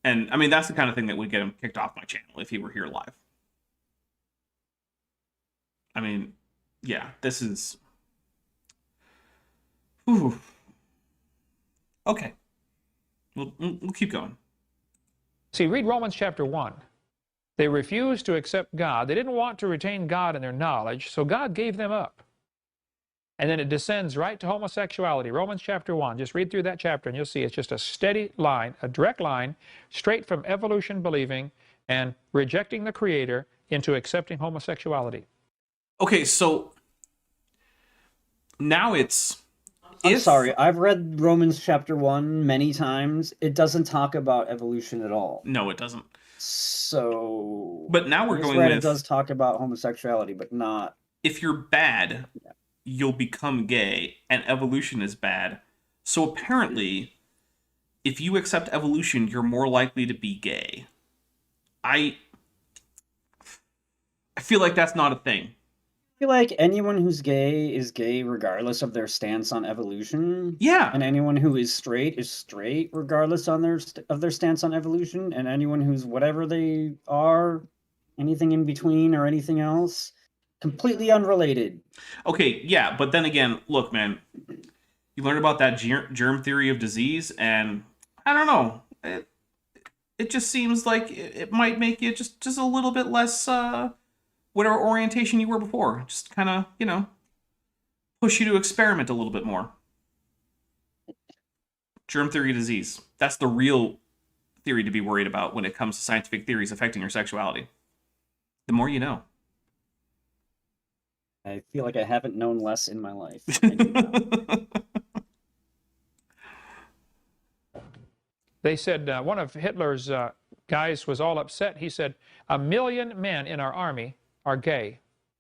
And I mean, that's the kind of thing that would get him kicked off my channel if he were here live. I mean, yeah, this is... Whew. Okay. We'll keep going. See, read Romans chapter 1. They refused to accept God. They didn't want to retain God in their knowledge, so God gave them up. And then it descends right to homosexuality. Romans chapter 1. Just read through that chapter and you'll see it's just a steady line, a direct line, straight from evolution believing and rejecting the Creator into accepting homosexuality. Okay, so now it's... I'm sorry, I've read Romans chapter 1 many times. It doesn't talk about evolution at all. No, it doesn't. So, But now we're going Reddit with does talk about homosexuality, but not. if you're bad, you'll become gay, and evolution is bad. So apparently, if you accept evolution, you're more likely to be gay. I feel like that's not a thing. I feel like anyone who's gay is gay regardless of their stance on evolution. Yeah. And anyone who is straight regardless on their stance on evolution. And anyone who's whatever they are, anything in between or anything else, completely unrelated. Okay, yeah, but then again, look, man, you learned about that germ theory of disease, and I don't know. It just seems like it might make you just a little bit less whatever orientation you were before. Just kind of, push you to experiment a little bit more. Germ theory of disease. That's the real theory to be worried about when it comes to scientific theories affecting your sexuality. The more you know. I feel like I haven't known less in my life. They said one of Hitler's guys was all upset. He said, 1 million men in our army are gay,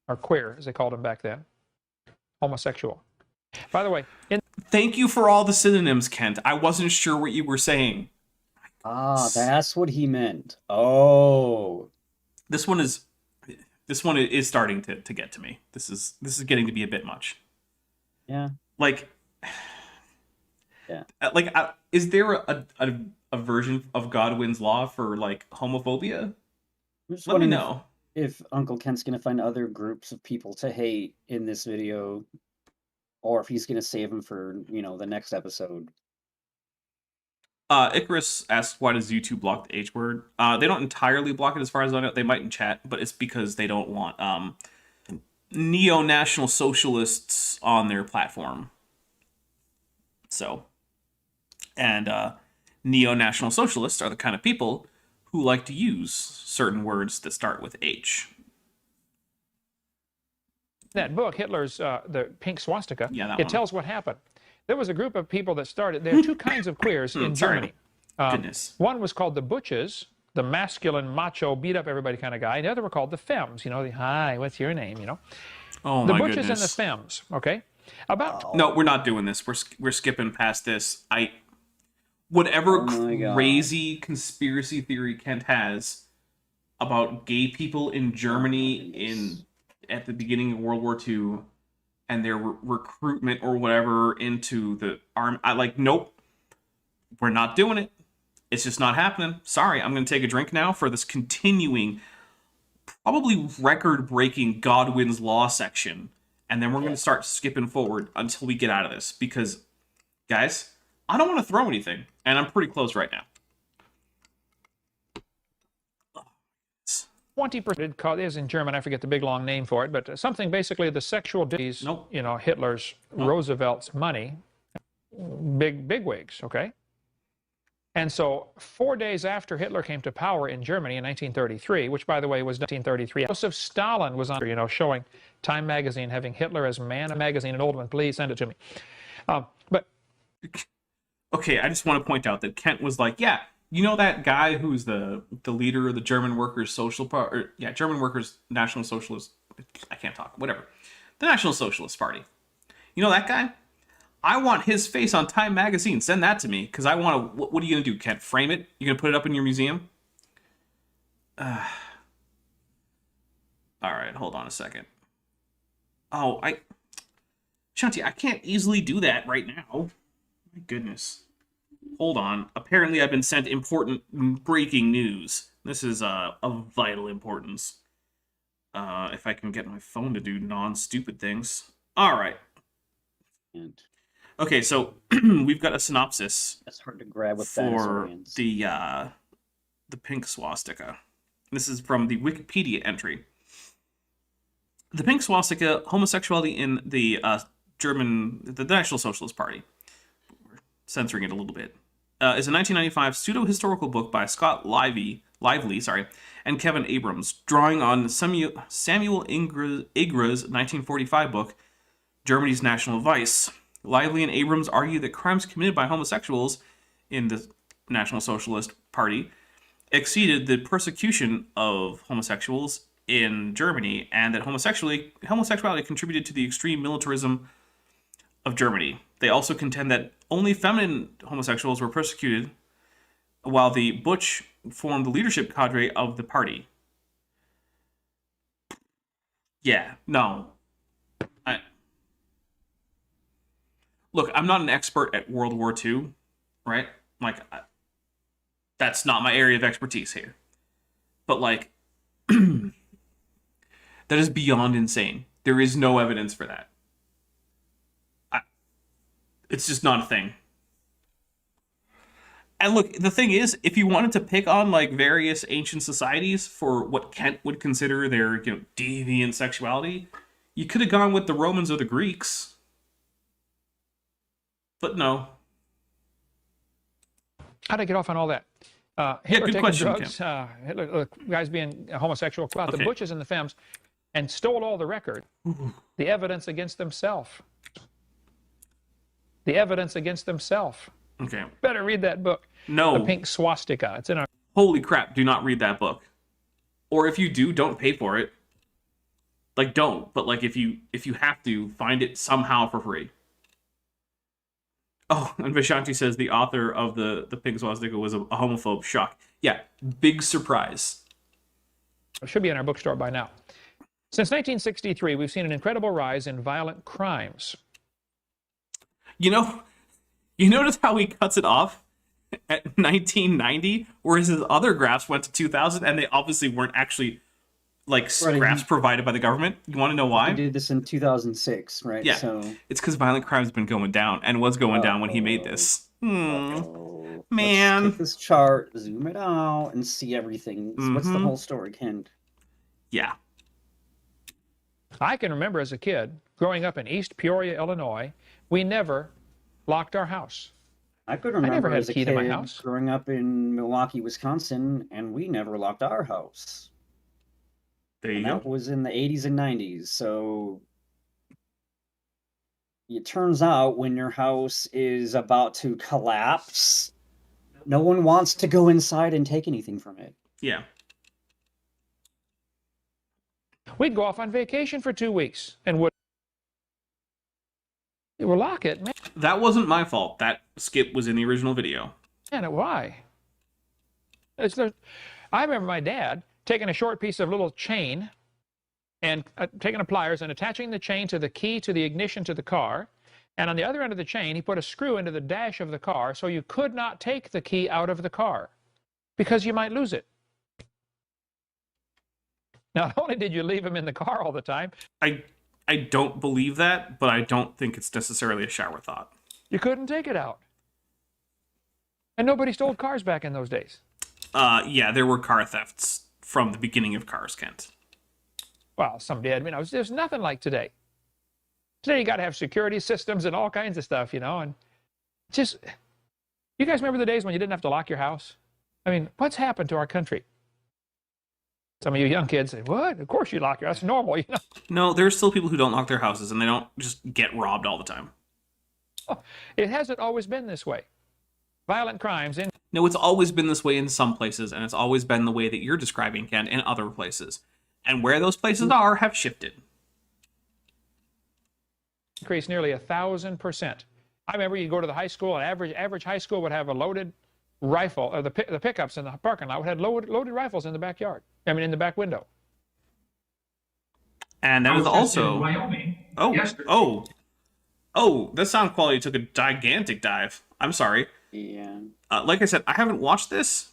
or queer, as they called them back then, homosexual. By the way, Thank you for all the synonyms, Kent. I wasn't sure what you were saying. Ah, that's what he meant. Oh. This one is starting to get to me. This is getting to be a bit much. Yeah. Like, yeah. Is there a version of Godwin's law for like homophobia? Let me know if Uncle Kent's gonna find other groups of people to hate in this video, or if he's gonna save them for the next episode. Icarus asks, why does YouTube block the H word? They don't entirely block it as far as I know. They might in chat, but it's because they don't want neo-national socialists on their platform. So, and neo-national socialists are the kind of people who like to use certain words that start with H. that book, Hitler's the pink swastika, Yeah, it tells what happened. There was a group of people that started. There are two kinds of queers in Germany. Goodness. One was called the butches, the masculine, macho, beat up everybody kind of guy. And the other were called the femmes. The hi, what's your name? Oh the my butches goodness. and the femmes. Okay. No, we're not doing this. We're skipping past this. Whatever crazy conspiracy theory Kent has about gay people in Germany at the beginning of World War II and their recruitment or whatever into the army, nope, we're not doing it. It's just not happening. Sorry, I'm going to take a drink now for this continuing, probably record-breaking Godwin's Law section, and then we're going to start skipping forward until we get out of this, because, guys, I don't want to throw anything, and I'm pretty close right now. 20% is in German. I forget the big long name for it, but something basically the sexual disease. Nope. Hitler's, Roosevelt's money, big wigs. Okay. And so 4 days after Hitler came to power in Germany in 1933, which by the way was 1933, Joseph Stalin was on, showing Time magazine having Hitler as man of magazine, an old one. Please send it to me. But okay, I just want to point out that Kent was like, yeah. You know that guy who's the leader of the German Workers' Social Party? German Workers' National Socialist... I can't talk. Whatever. The National Socialist Party. You know that guy? I want his face on Time Magazine. Send that to me, because I want to... What are you going to do, Kent? Frame it? You going to put it up in your museum? All right, hold on a second. Oh, Shanti, I can't easily do that right now. My goodness. Hold on. Apparently I've been sent important breaking news. This is of vital importance. If I can get my phone to do non-stupid things. Alright. Okay, so we've got a synopsis. That's hard to grab with for the pink swastika. This is from the Wikipedia entry. The pink swastika, homosexuality in the the National Socialist Party. Censoring it a little bit, is a 1995 pseudo-historical book by Scott Lively, and Kevin Abrams, drawing on Samuel Ingres' 1945 book, Germany's National Vice. Lively and Abrams argue that crimes committed by homosexuals in the National Socialist Party exceeded the persecution of homosexuals in Germany, and that homosexuality contributed to the extreme militarism of Germany. They also contend that only feminine homosexuals were persecuted, while the butch formed the leadership cadre of the party. Yeah, no. Look, I'm not an expert at World War II, right? Like, that's not my area of expertise here. But, like, that is beyond insane. There is no evidence for that. It's just not a thing. And look, the thing is, if you wanted to pick on, like, various ancient societies for what Kent would consider their, deviant sexuality, you could have gone with the Romans or the Greeks. But no. How to get off on all that? Hitler good taking question, drugs, Hitler, guys being homosexual, about the butches and the femmes, and stole all the record. The evidence against themselves. The evidence against themselves. Okay. Better read that book. No. The Pink Swastika. It's in our... Holy crap, do not read that book. Or if you do, don't pay for it. Like, don't. But, like, if you have to, find it somehow for free. Oh, and Vishanti says the author of the Pink Swastika was a homophobe. Shock. Yeah, big surprise. It should be in our bookstore by now. Since 1963, we've seen an incredible rise in violent crimes. You notice how he cuts it off at 1990, whereas his other graphs went to 2000, and they obviously weren't actually, like, graphs provided by the government. You want to know why? He did this in 2006, right? Yeah, So it's because violent crime has been going down, and was going down when he made this. Man. Let's take this chart, zoom it out, and see everything. So what's the whole story, Ken? Yeah. I can remember as a kid, growing up in East Peoria, Illinois, we never locked our house. I could remember never had as a a key kid to my house. growing up in Milwaukee, Wisconsin, and we never locked our house. There you And go. that was in the 80s and 90s. So it turns out when your house is about to collapse, no one wants to go inside and take anything from it. Yeah. We'd go off on vacation for 2 weeks and would lock it. That wasn't my fault. That skip was in the original video. Man, why? I remember my dad taking a short piece of little chain and taking a pliers and attaching the chain to the key to the ignition to the car. And on the other end of the chain, he put a screw into the dash of the car so you could not take the key out of the car because you might lose it. Not only did you leave him in the car all the time, I don't believe that, but I don't think it's necessarily a shower thought. you couldn't take it out. And nobody stole cars back in those days. Yeah, there were car thefts from the beginning of cars, Kent. Well, some did. There's nothing like today. Today you got to have security systems and all kinds of stuff, and just, you guys remember the days when you didn't have to lock your house? I mean, what's happened to our country? Some of you young kids say, what? Of course you lock your house. That's normal, No, there are still people who don't lock their houses, and they don't just get robbed all the time. It hasn't always been this way. Violent crimes in... No, it's always been this way in some places, and it's always been the way that you're describing, Kent, in other places. And where those places are have shifted. Increased nearly 1,000%. I remember you go to the high school, and average high school would have a loaded rifle, or the pickups in the parking lot would have loaded rifles in the backyard. In the back window. And that was also... in Wyoming. The sound quality took a gigantic dive. I'm sorry. Yeah. Like I said, I haven't watched this,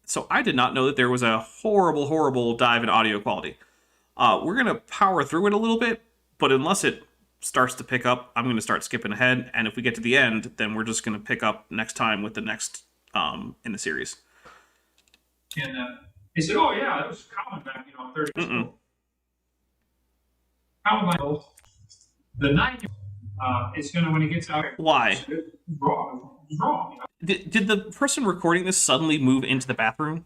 so I did not know that there was a horrible, horrible dive in audio quality. We're going to power through it a little bit, but unless it starts to pick up, I'm going to start skipping ahead, and if we get to the end, then we're just going to pick up next time with the next in the series. And he said, oh, yeah, that was common back, 30 years ago. Common the 9-year-old is going to, when he gets out... Why? It's wrong. Did the person recording this suddenly move into the bathroom?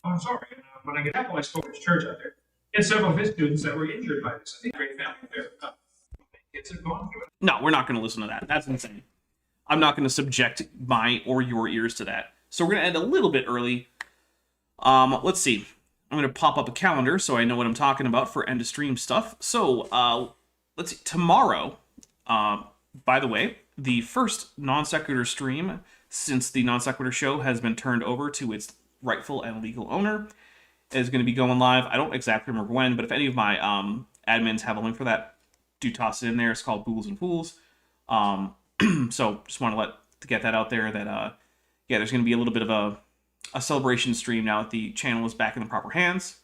I'm sorry. When I get back, I spoke at his church out there. He had several of his students that were injured by this. I think great family there. Kids have gone through it. No, we're not going to listen to that. That's insane. I'm not going to subject my or your ears to that. So we're going to end a little bit early. Let's see. I'm going to pop up a calendar so I know what I'm talking about for end of stream stuff. So, let's see. Tomorrow, by the way, the first non sequitur stream since the non sequitur show has been turned over to its rightful and legal owner is going to be going live. I don't exactly remember when, but if any of my admins have a link for that, do toss it in there. It's called Bools and Fools. So just want to get that out there that yeah, there's going to be a little bit of a celebration stream now that the channel is back in the proper hands.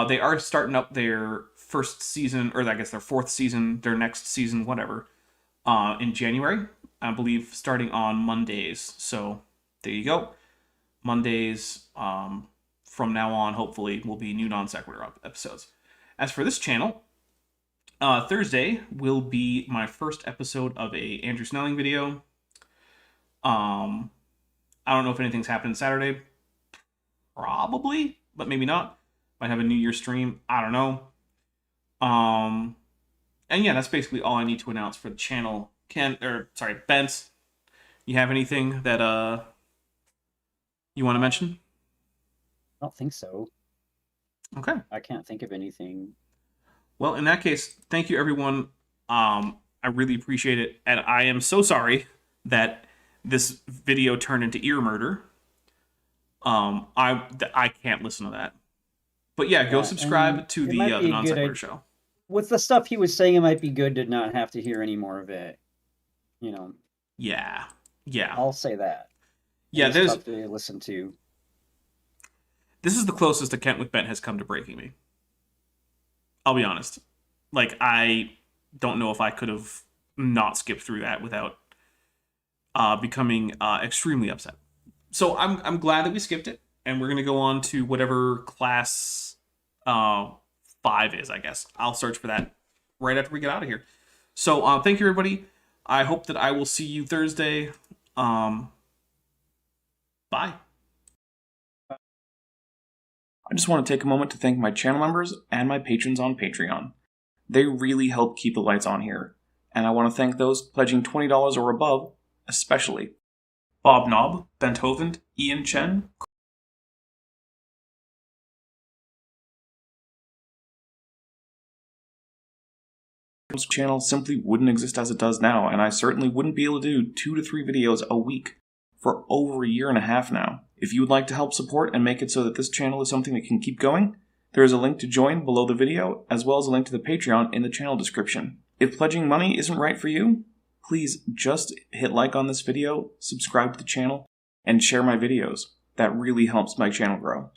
They are starting up their first season, or I guess their fourth season, their next season, whatever, in January. I believe starting on Mondays. So there you go. Mondays from now on, hopefully, will be new non sequitur episodes. As for this channel, Thursday will be my first episode of a Andrew Snelling video. I don't know if anything's happened Saturday. Probably, but maybe not. Might have a New Year's stream. I don't know. And yeah, that's basically all I need to announce for the channel. Bence, you have anything that you want to mention? I don't think so. Okay. I can't think of anything. Well, in that case, thank you, everyone. I really appreciate it, and I am so sorry that this video turned into ear murder. I can't listen to that. But yeah, go subscribe to the non sequitur show. With the stuff he was saying, it might be good to not have to hear any more of it. You know. Yeah. I'll say that. Yeah, there's tough to listen to. This is the closest a Kent with Bent has come to breaking me. I'll be honest. Like, I don't know if I could have not skipped through that without becoming extremely upset. So I'm glad that we skipped it, and we're gonna go on to whatever class 5 is. I guess I'll search for that right after we get out of here. So thank you, everybody. I hope that I will see you Thursday. Bye. I just want to take a moment to thank my channel members and my patrons on Patreon. They really help keep the lights on here, and I want to thank those pledging $20 or above, especially Bob Knob, Bent Hovind, Ian Chen. This channel simply wouldn't exist as it does now, and I certainly wouldn't be able to do 2 to 3 videos a week for over a year and a half now. If you would like to help support and make it so that this channel is something that can keep going, there is a link to join below the video, as well as a link to the Patreon in the channel description. If pledging money isn't right for you, please just hit like on this video, subscribe to the channel, and share my videos. That really helps my channel grow.